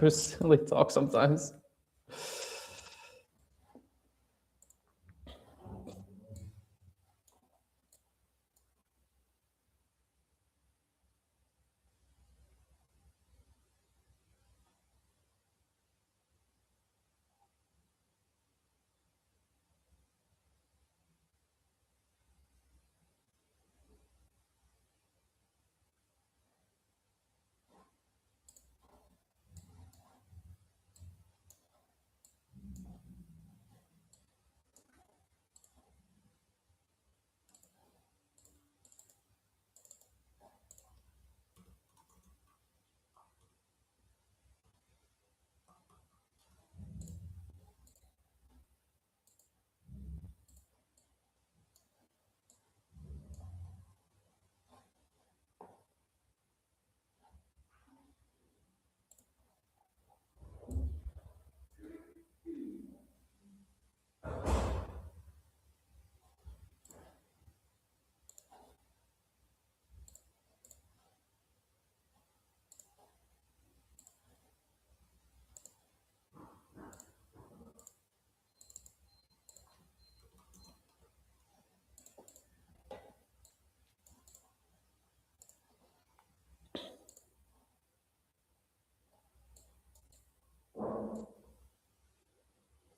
You silly talk sometimes.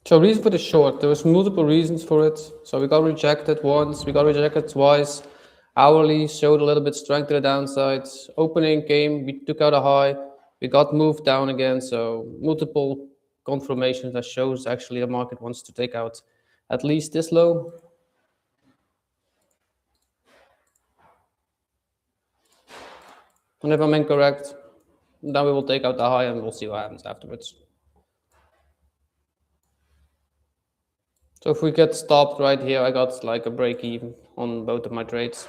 So reason for the short, there was multiple reasons for it. So we got rejected once, we got rejected twice. Hourly showed a little bit strength to the downside. Opening came, we took out a high, we got moved down again. So multiple confirmations that shows actually the market wants to take out at least this low. And if I'm incorrect, then we will take out the high and we'll see what happens afterwards. So if we get stopped right here, I got like a break even on both of my trades.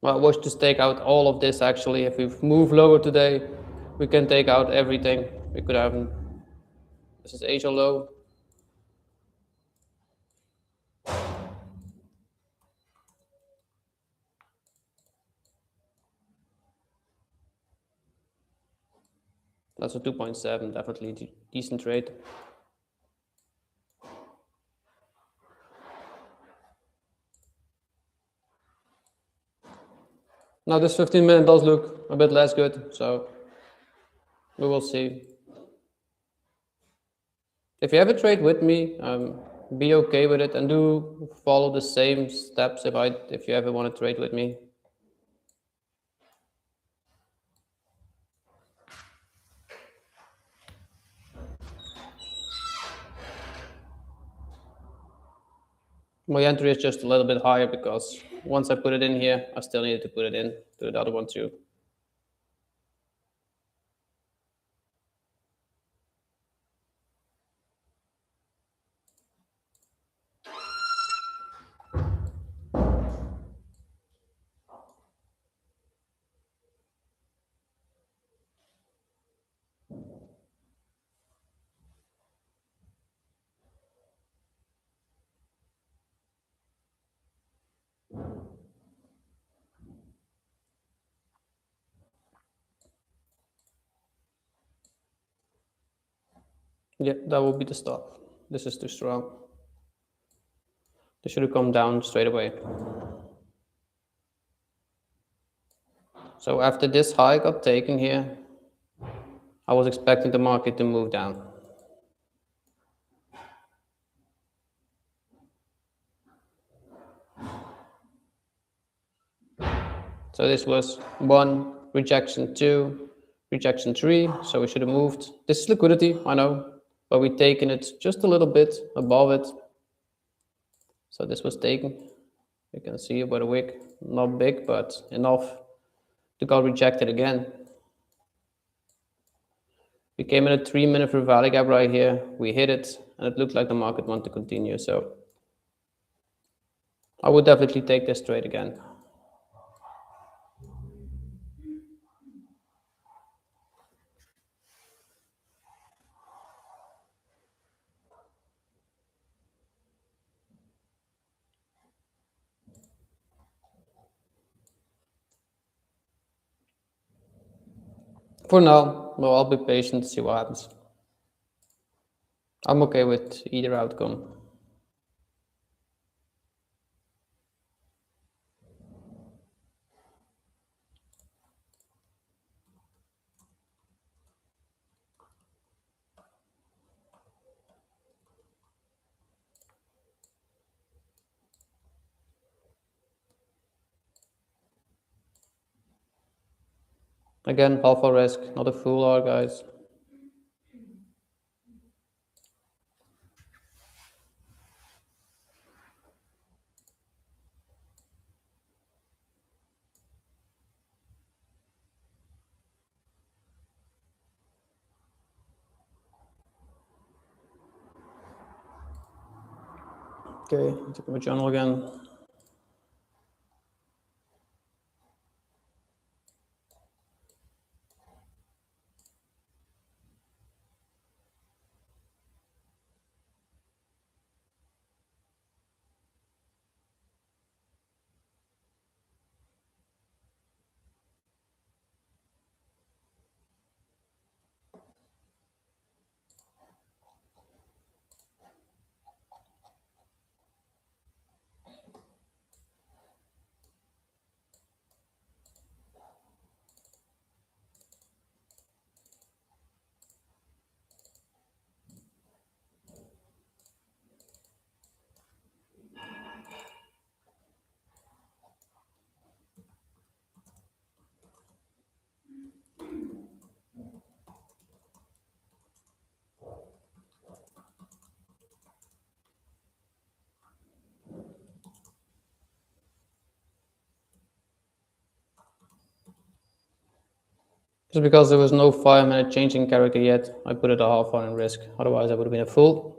Well, I wish to take out all of this actually. If we move lower today, we can take out everything. We could have, this is Asia low. That's a 2.7, definitely decent trade. Now this 15-minute does look a bit less good, so we will see. If you have a trade with me, be okay with it and do follow the same steps if you ever want to trade with me. My entry is just a little bit higher because once I put it in here, I still needed to put it in to the other one too. Yeah, that will be the stop. This is too strong. This should have come down straight away. So after this high got taken here, I was expecting the market to move down. So this was 1, rejection 2, rejection 3. So we should have moved. This is liquidity, I know, but we've taken it just a little bit above it. So this was taken. You can see about a wick, not big, but enough to go rejected again. We came in a 3-minute value gap right here. We hit it, and it looked like the market wanted to continue. So I would definitely take this trade again. For now, well, I'll be patient, see what happens. I'm okay with either outcome. Again, alpha risk, not a full R, guys. Okay, check my journal again. Just because there was no 5-minute changing character yet, I put it a half hour in risk. Otherwise, I would have been a fool.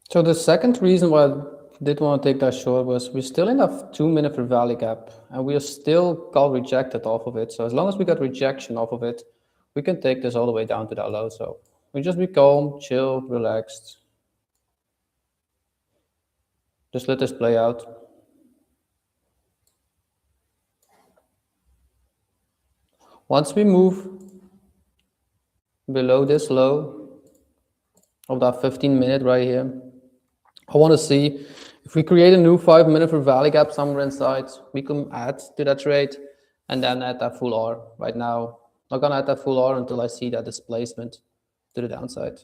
So the second reason why I did want to take that short was we're still in that 2 minute for valley gap, and we are still got rejected off of it. So as long as we got rejection off of it, we can take this all the way down to that low. So we just be calm, chill, relaxed. Just let this play out. Once we move below this low of that 15-minute right here, I want to see if we create a new 5 minute for valley gap somewhere inside, we can add to that trade and then add that full R. Right now, I'm not gonna add that full R until I see that displacement to the downside.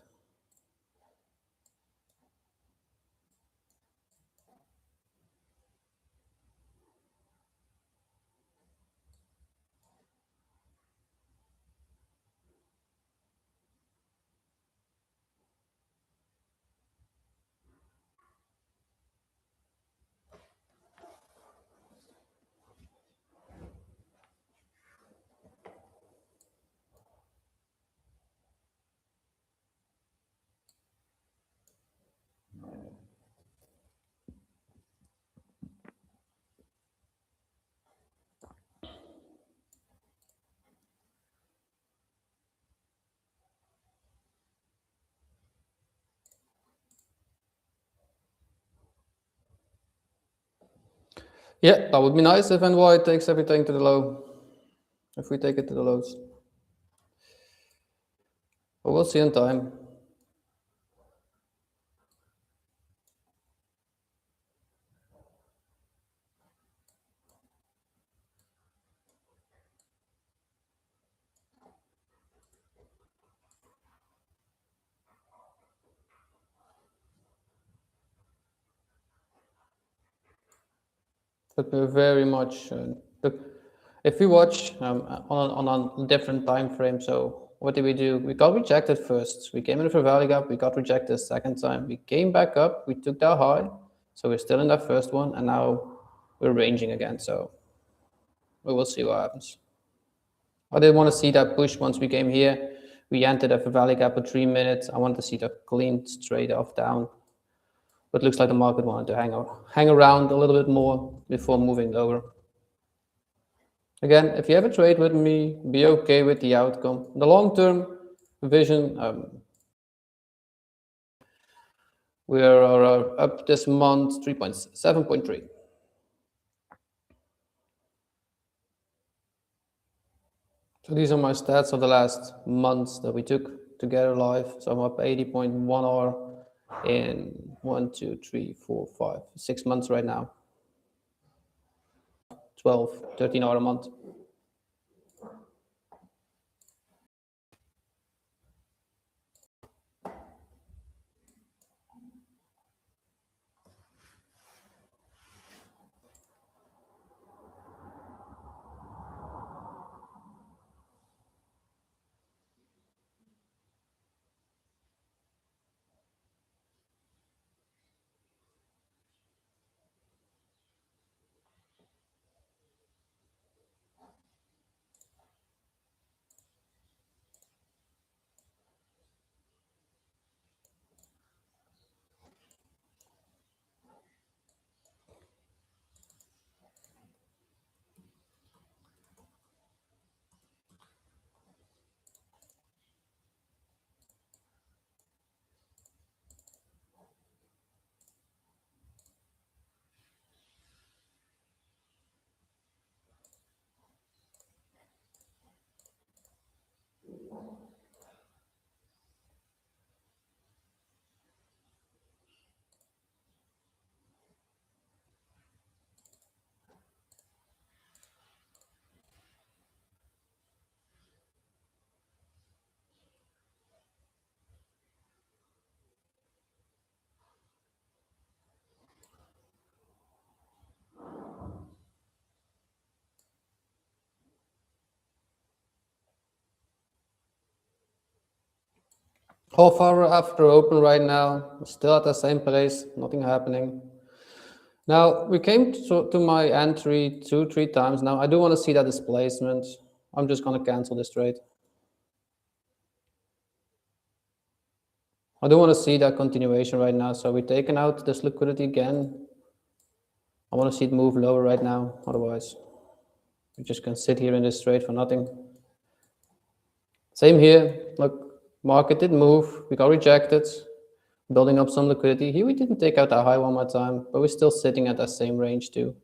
Yeah, that would be nice if NY takes everything to the low, if we take it to the lows. But we'll see in time. But we're very much, look, if we watch on a different time frame, so what did we do? We got rejected first. We came in for valley gap, we got rejected second time. We came back up, we took that high, so we're still in that first one, and now we're ranging again. So we will see what happens. I didn't want to see that push once we came here. We entered at the valley gap for 3 minutes. I wanted to see that clean straight off down. But it looks like the market wanted to hang around a little bit more before moving lower. Again, if you have a trade with me, be okay with the outcome. The long-term vision, we are up this month 7.3. So these are my stats of the last months that we took together live. So I'm up 80.1 R in 1, 2, 3, 4, 5, 6 months right now. 12, 13 hour a month. Half hour after open right now, still at the same place, nothing happening. Now we came to my entry 2-3 times. Now I do want to see that displacement. I'm just going to cancel this trade. I do want to see that continuation right now. So we're taking out this liquidity again. I want to see it move lower right now. Otherwise, we just can sit here in this trade for nothing. Same here. Look, market did move. We got rejected. Building up some liquidity. Here we didn't take out that high one more time, but we're still sitting at that same range too.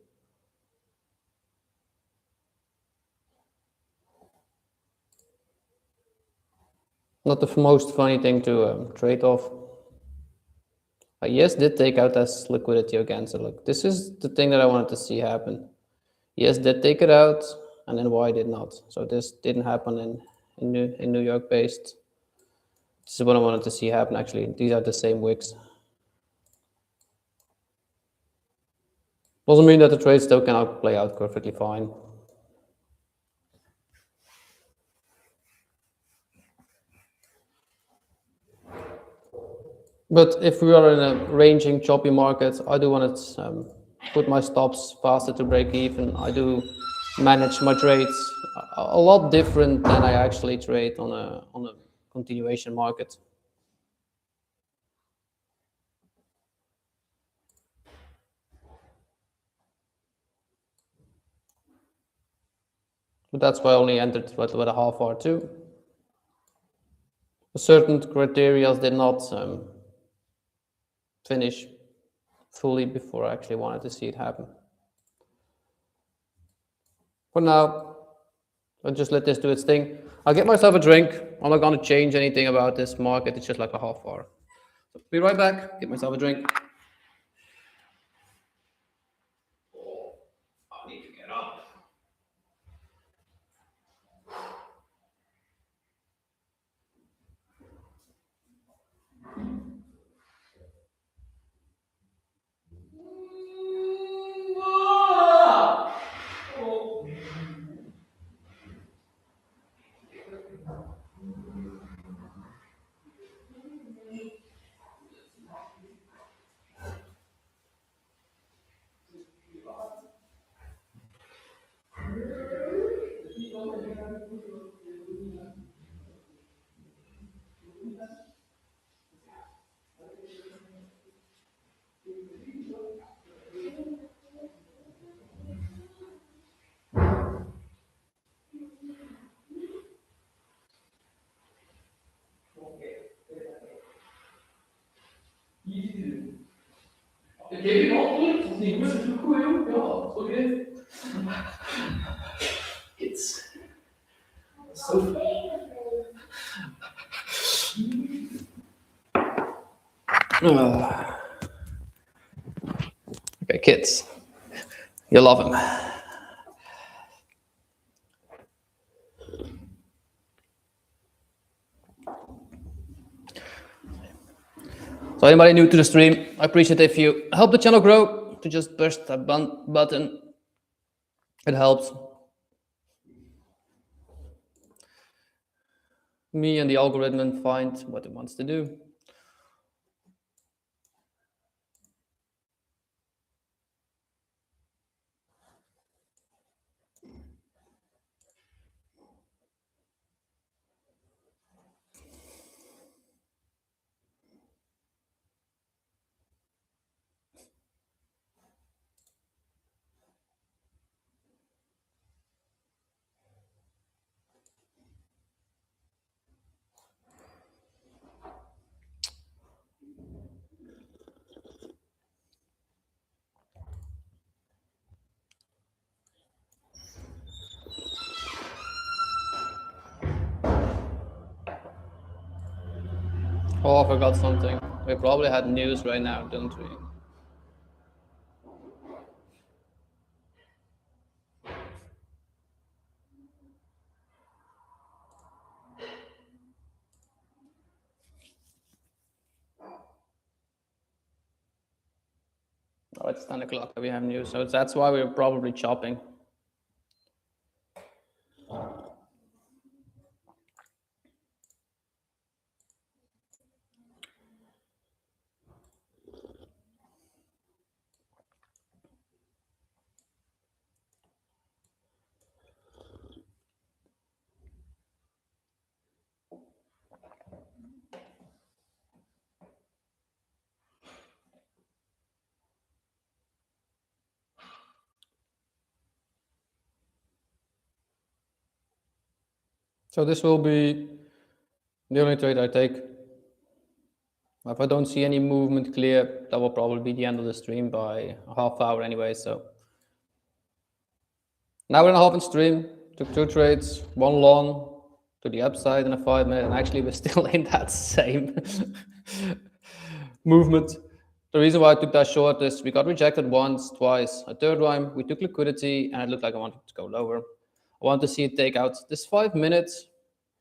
Not the most funny thing to trade off. Yes, did take out this liquidity again. So look, this is the thing that I wanted to see happen. Yes, did take it out, and then why did not? So this didn't happen in New York based. This is what I wanted to see happen. Actually, these are the same wicks. Doesn't mean that the trade still cannot play out perfectly fine. But if we are in a ranging, choppy market, I do want to put my stops faster to break even. I do manage my trades a lot different than I actually trade on a continuation market. But that's why I only entered with a half hour too. Certain criteria did not finish fully before I actually wanted to see it happen. For now, I'll just let this do its thing. I'll get myself a drink. I'm not going to change anything about this market. It's just like a half hour. So be right back. Get myself a drink. I need to get up. It's so okay, kids. You love him. So anybody new to the stream, I appreciate if you help the channel grow, to just push that button. It helps me and the algorithm find what it wants to do. Oh, I forgot something. We probably had news right now, don't we? Oh, it's 10 o'clock. We have news, so that's why we're probably chopping. So this will be the only trade I take. If I don't see any movement clear, that will probably be the end of the stream by a half hour anyway. So now we're in a half stream, took 2 trades, 1 long to the upside in a 5 minute, and actually we're still in that same movement. The reason why I took that short is we got rejected once, twice, a third time, we took liquidity and it looked like I wanted to go lower. I want to see it take out this 5 minutes,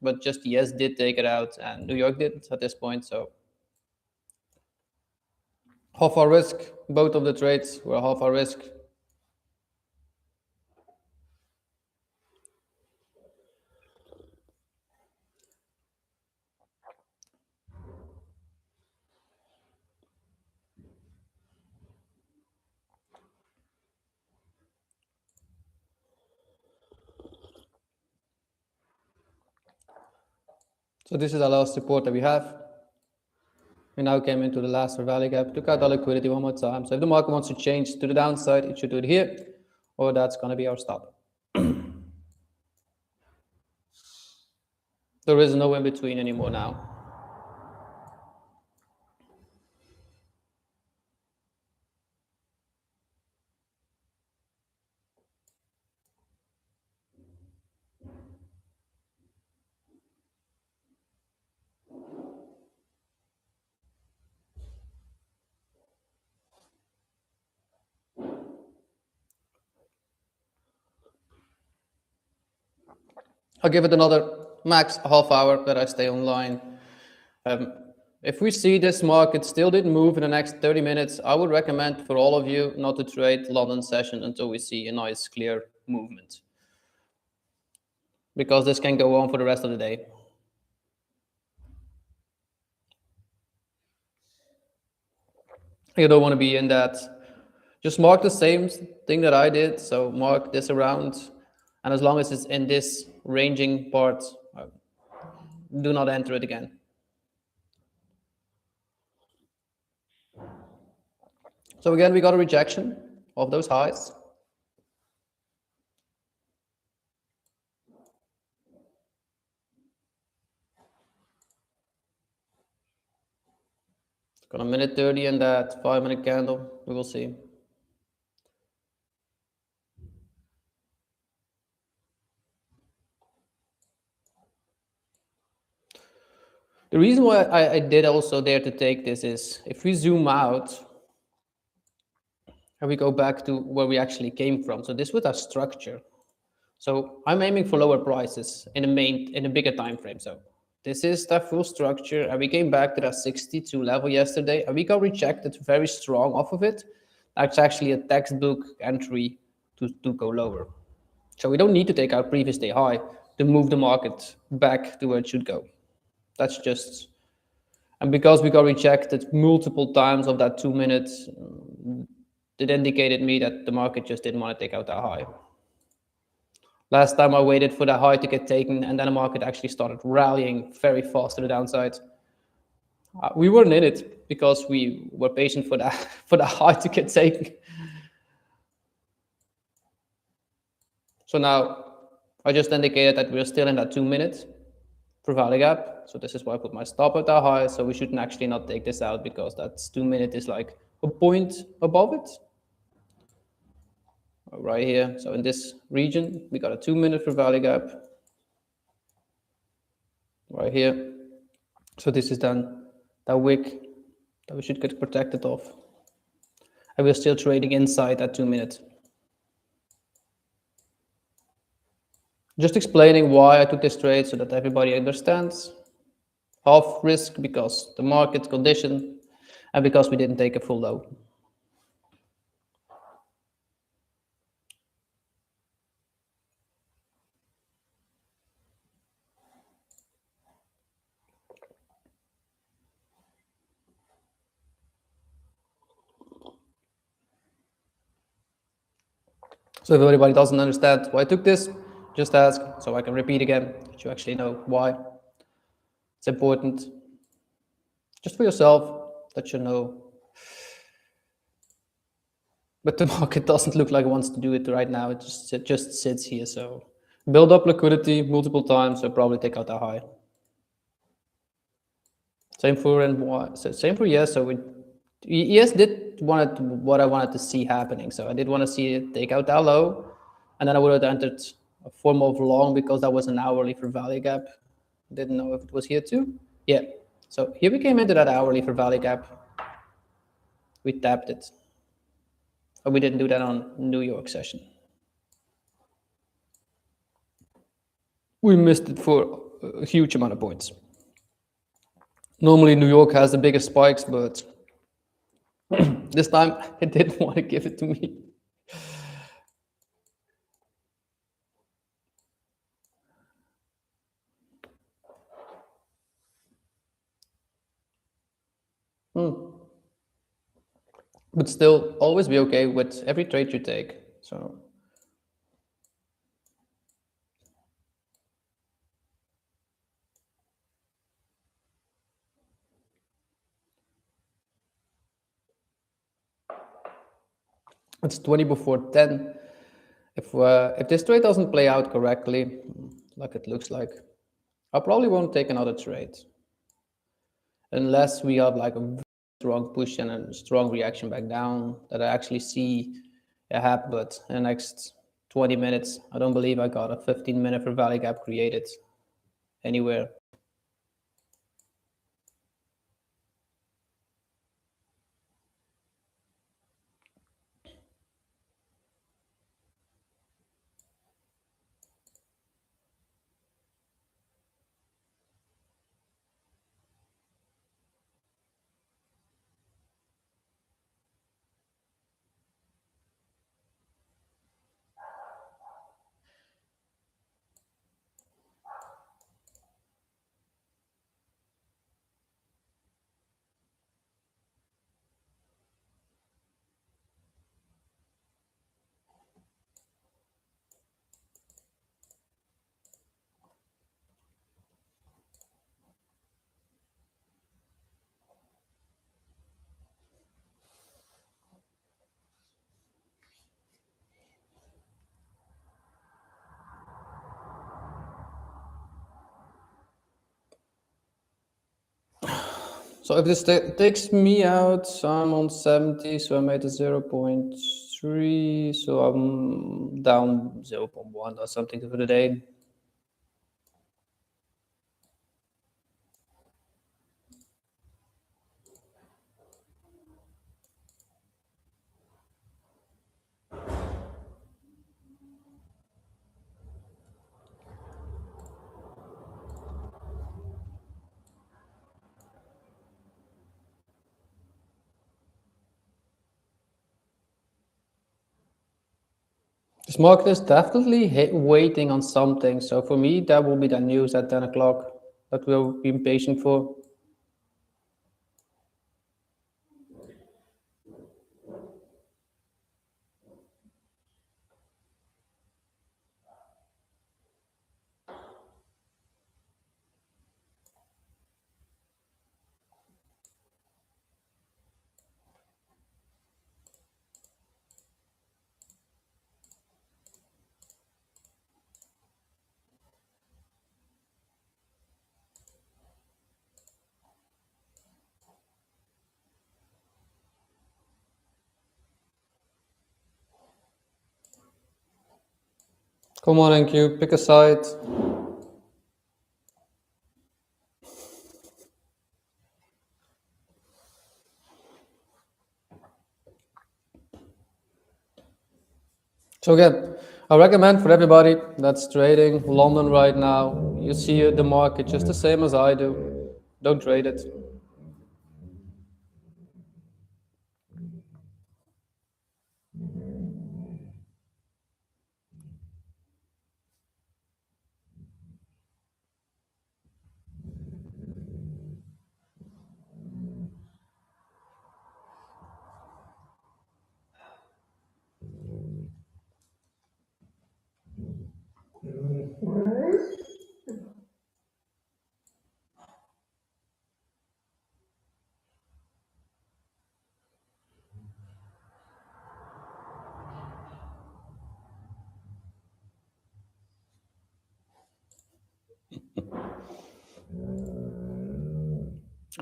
but just yes did take it out and New York did at this point. So half our risk, both of the trades were half our risk. So this is the last support that we have. We now came into the last value gap, took out the liquidity one more time. So if the market wants to change to the downside, it should do it here, or that's going to be our stop. There is no in between anymore now. I'll give it another max half hour that I stay online. If we see this market still didn't move in the next 30 minutes, I would recommend for all of you not to trade London session until we see a nice clear movement, because this can go on for the rest of the day. You don't want to be in that. Just mark the same thing that I did. So mark this around, and as long as it's in this ranging part, do not enter it again. So again, we got a rejection of those highs. Got a minute 30 in that 5 minute candle. We will see. The reason why I did also dare to take this is if we zoom out and we go back to where we actually came from. So this was our structure. So I'm aiming for lower prices in a bigger time frame. So this is that full structure, and we came back to that 62 level yesterday, and we got rejected very strong off of it. That's actually a textbook entry to go lower. So we don't need to take our previous day high to move the market back to where it should go. That's just, and because we got rejected multiple times of that 2 minutes, it indicated me that the market just didn't want to take out that high. Last time I waited for that high to get taken, and then the market actually started rallying very fast to the downside. We weren't in it because we were patient for the high to get taken. So now I just indicated that we're still in that 2 minutes for value gap. So this is why I put my stop at that high. So we shouldn't actually not take this out, because that 2 minute is like a point above it. Right here. So in this region, we got a 2 minute for value gap. Right here. So this is then that wick that we should get protected off. And we're still trading inside that 2 minutes. Just explaining why I took this trade so that everybody understands. Half risk because the market condition, and because we didn't take a full low. So if everybody doesn't understand why I took this, just ask so I can repeat again, that you actually know why. It's important. Just for yourself, that you know. But the market doesn't look like it wants to do it right now. It just sits here. So build up liquidity multiple times, so probably take out that high. Same for same for ES. So ES did what I wanted to see happening. So I did want to see it take out that low, and then I would have entered a form of long because that was an hourly for value gap. Didn't know if it was here too. Yeah. So here we came into that hourly for value gap. We tapped it. But we didn't do that on New York session. We missed it for a huge amount of points. Normally New York has the biggest spikes, but this time it didn't want to give it to me. But still, always be okay with every trade you take. So it's 20 before 10. If this trade doesn't play out correctly, like it looks like, I probably won't take another trade unless we have like a strong push and a strong reaction back down that I actually see happen. But in the next 20 minutes, I don't believe I got a 15-minute for value gap created anywhere. So if this takes me out, I'm on 70, so I made a 0.3, so I'm down 0.1 or something for the day. This market is definitely waiting on something. So for me, that will be the news at 10 o'clock that we'll be patient for. Come on, NQ, pick a side. So again, I recommend for everybody that's trading London right now, you see the market just the same as I do. Don't trade it.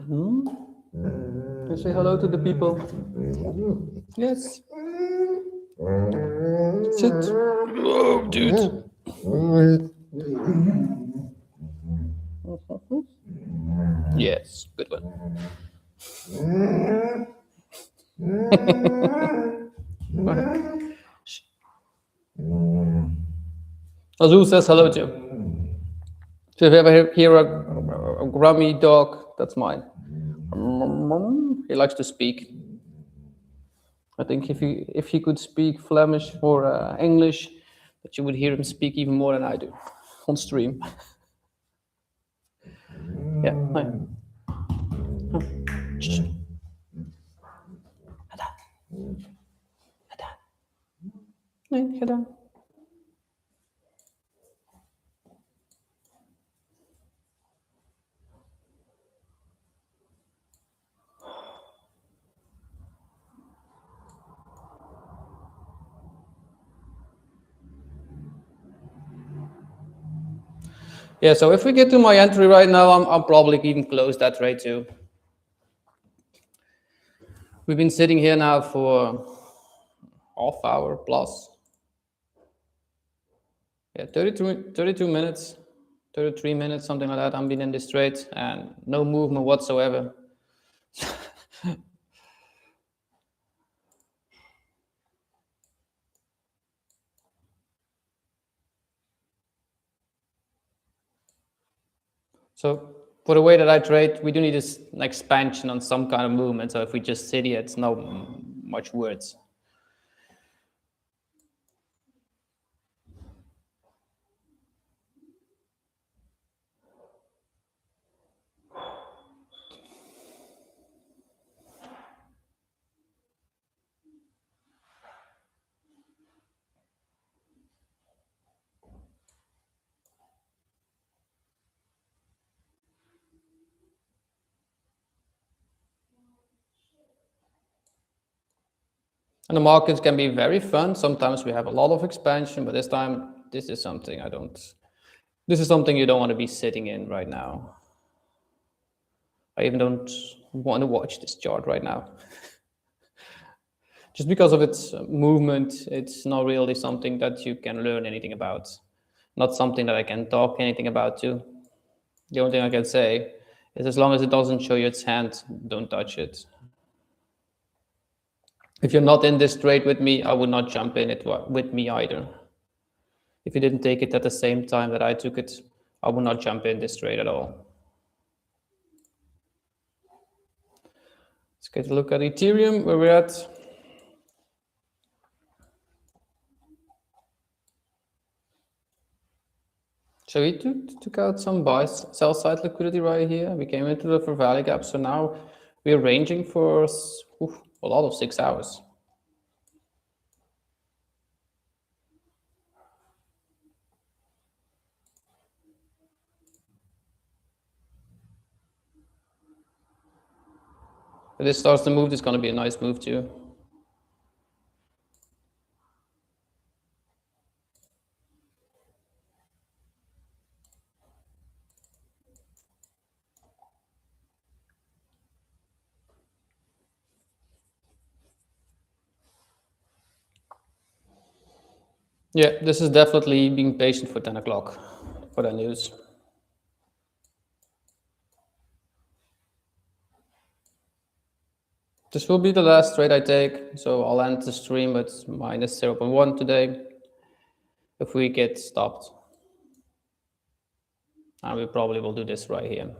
Can say hello to the people. Yes. Sit. Oh, dude. Yes, good one. Azul says hello to you. So if you ever hear a grummy dog, that's mine. He likes to speak. I think if he could speak Flemish or English, that you would hear him speak even more than I do on stream. Yeah. Hi. Nee, gedaan. Yeah, so if we get to my entry right now, I'll probably even close that trade too. We've been sitting here now for half hour plus. Yeah, 32 minutes, 33 minutes, something like that. I've been in this trade and no movement whatsoever. So for the way that I trade, we do need an expansion on some kind of movement. So if we just sit here, it's not much words. And the markets can be very fun. Sometimes we have a lot of expansion, but this time, this is something you don't want to be sitting in right now. I even don't want to watch this chart right now. Just because of its movement, it's not really something that you can learn anything about. Not something that I can talk anything about too. The only thing I can say is as long as it doesn't show you its hand, don't touch it. If you're not in this trade with me, I would not jump in it with me either. If you didn't take it at the same time that I took it, I would not jump in this trade at all. Let's get a look at Ethereum, where we're at. So we took out some sell side liquidity right here. We came into the Fair Value gap, so now we're ranging for a lot of 6 hours. If this starts to move, it's going to be a nice move too. Yeah, this is definitely being patient for 10 o'clock for that news. This will be the last trade I take, so I'll end the stream at minus 0.1 today if we get stopped. And we probably will do this right here.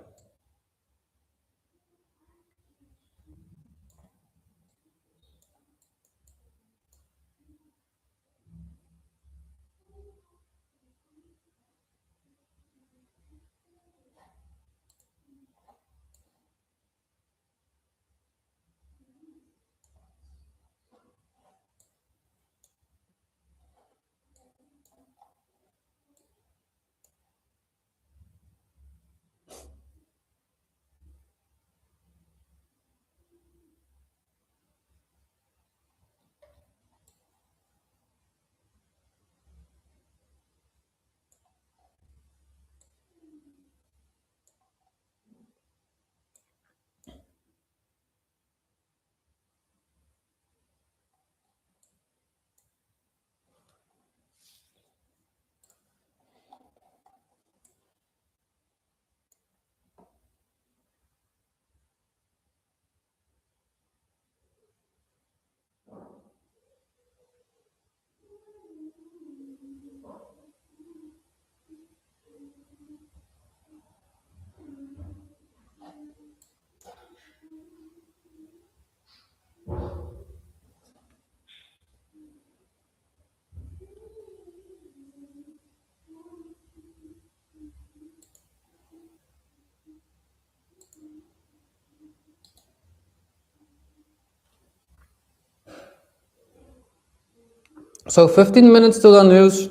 So 15 minutes to the news.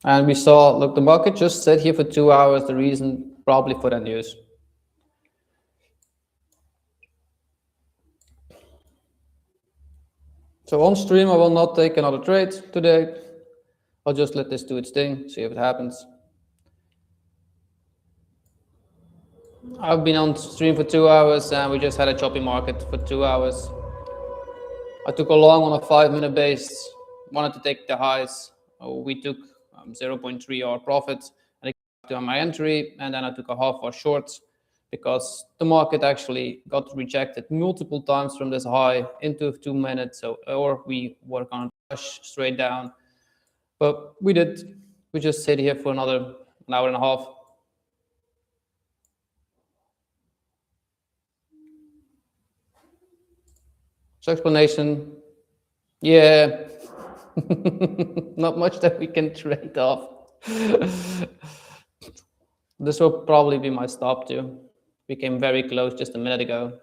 And we saw, look, the market just sat here for 2 hours, the reason probably for the news. So on stream, I will not take another trade today. I'll just let this do its thing, see if it happens. I've been on stream for 2 hours and we just had a choppy market for 2 hours. I took a long on a 5-minute base, wanted to take the highs. We took 0.3 hour profit and it came to my entry, and then I took a half hour short because the market actually got rejected multiple times from this high into 2 minutes. So, or we were going to push straight down, but we just sit here for another an hour and a half. So explanation, yeah, not much that we can trade off. This will probably be my stop too. We came very close just a minute ago.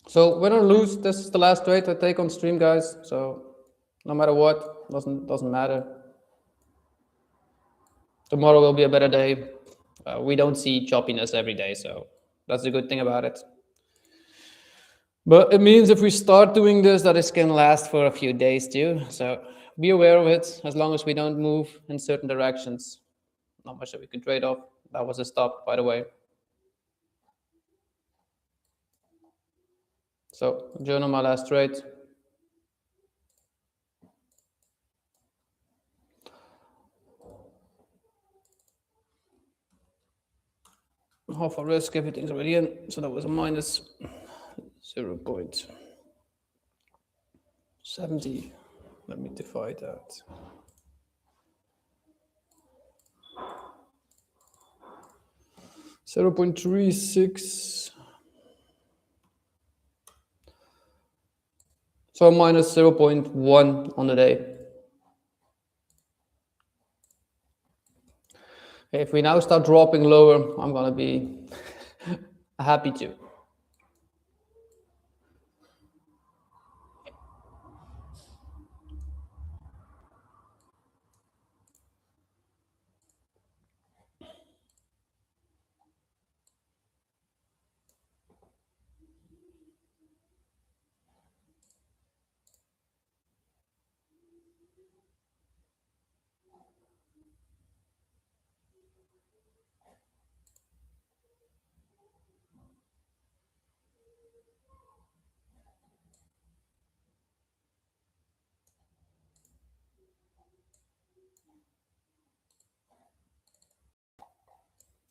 So win or lose, this is the last trade I take on stream, guys. So no matter what, doesn't matter. Tomorrow will be a better day. We don't see choppiness every day, so that's the good thing about it. But it means if we start doing this, that it can last for a few days too. So be aware of it. As long as we don't move in certain directions, not much that we can trade off. That was a stop, by the way. So journal my last trade. Half a risk, everything's already in. So that was a minus 0.70. Let me divide that. $0.36. So minus 0.1 on the day. If we now start dropping lower, I'm gonna be happy to.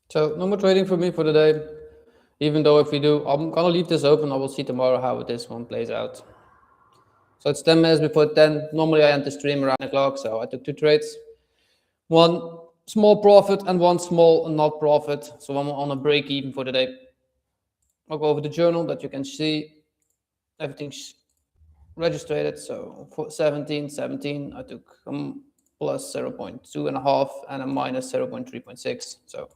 So no more trading for me for the day. Even though if we do, I'm gonna leave this open. I will see tomorrow how this one plays out. So it's 10 minutes before 10. Normally I end the stream around 9 o'clock. So I took 2 trades. One small profit and one small not profit. So I'm on a break even for the day. I'll go over the journal that you can see. Everything's registered. So for 17, I took plus 0.2.5 and a minus 0.3.6. So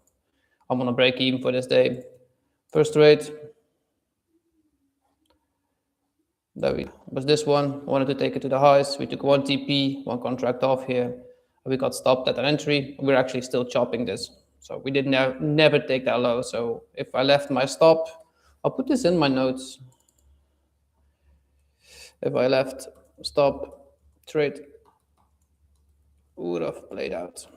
I'm on a break even for this day. First trade. That was this one. Wanted to take it to the highs. We took 1 TP, 1 contract off here. We got stopped at an entry. We're actually still chopping this. So we did never take that low. So if I left my stop, I'll put this in my notes. If I left stop trade, would have played out.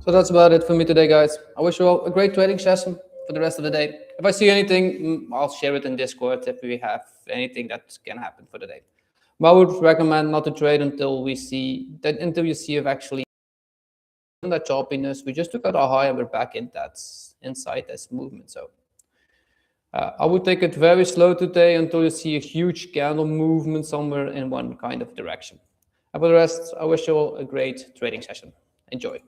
So that's about it for me today, guys. I wish you all a great trading session for the rest of the day. If I see anything, I'll share it in Discord if we have anything that can happen for the day. But I would recommend not to trade until you see if actually that choppiness. We just took out a high and we're back inside this movement. So I would take it very slow today until you see a huge candle movement somewhere in one kind of direction. And for the rest, I wish you all a great trading session. Enjoy.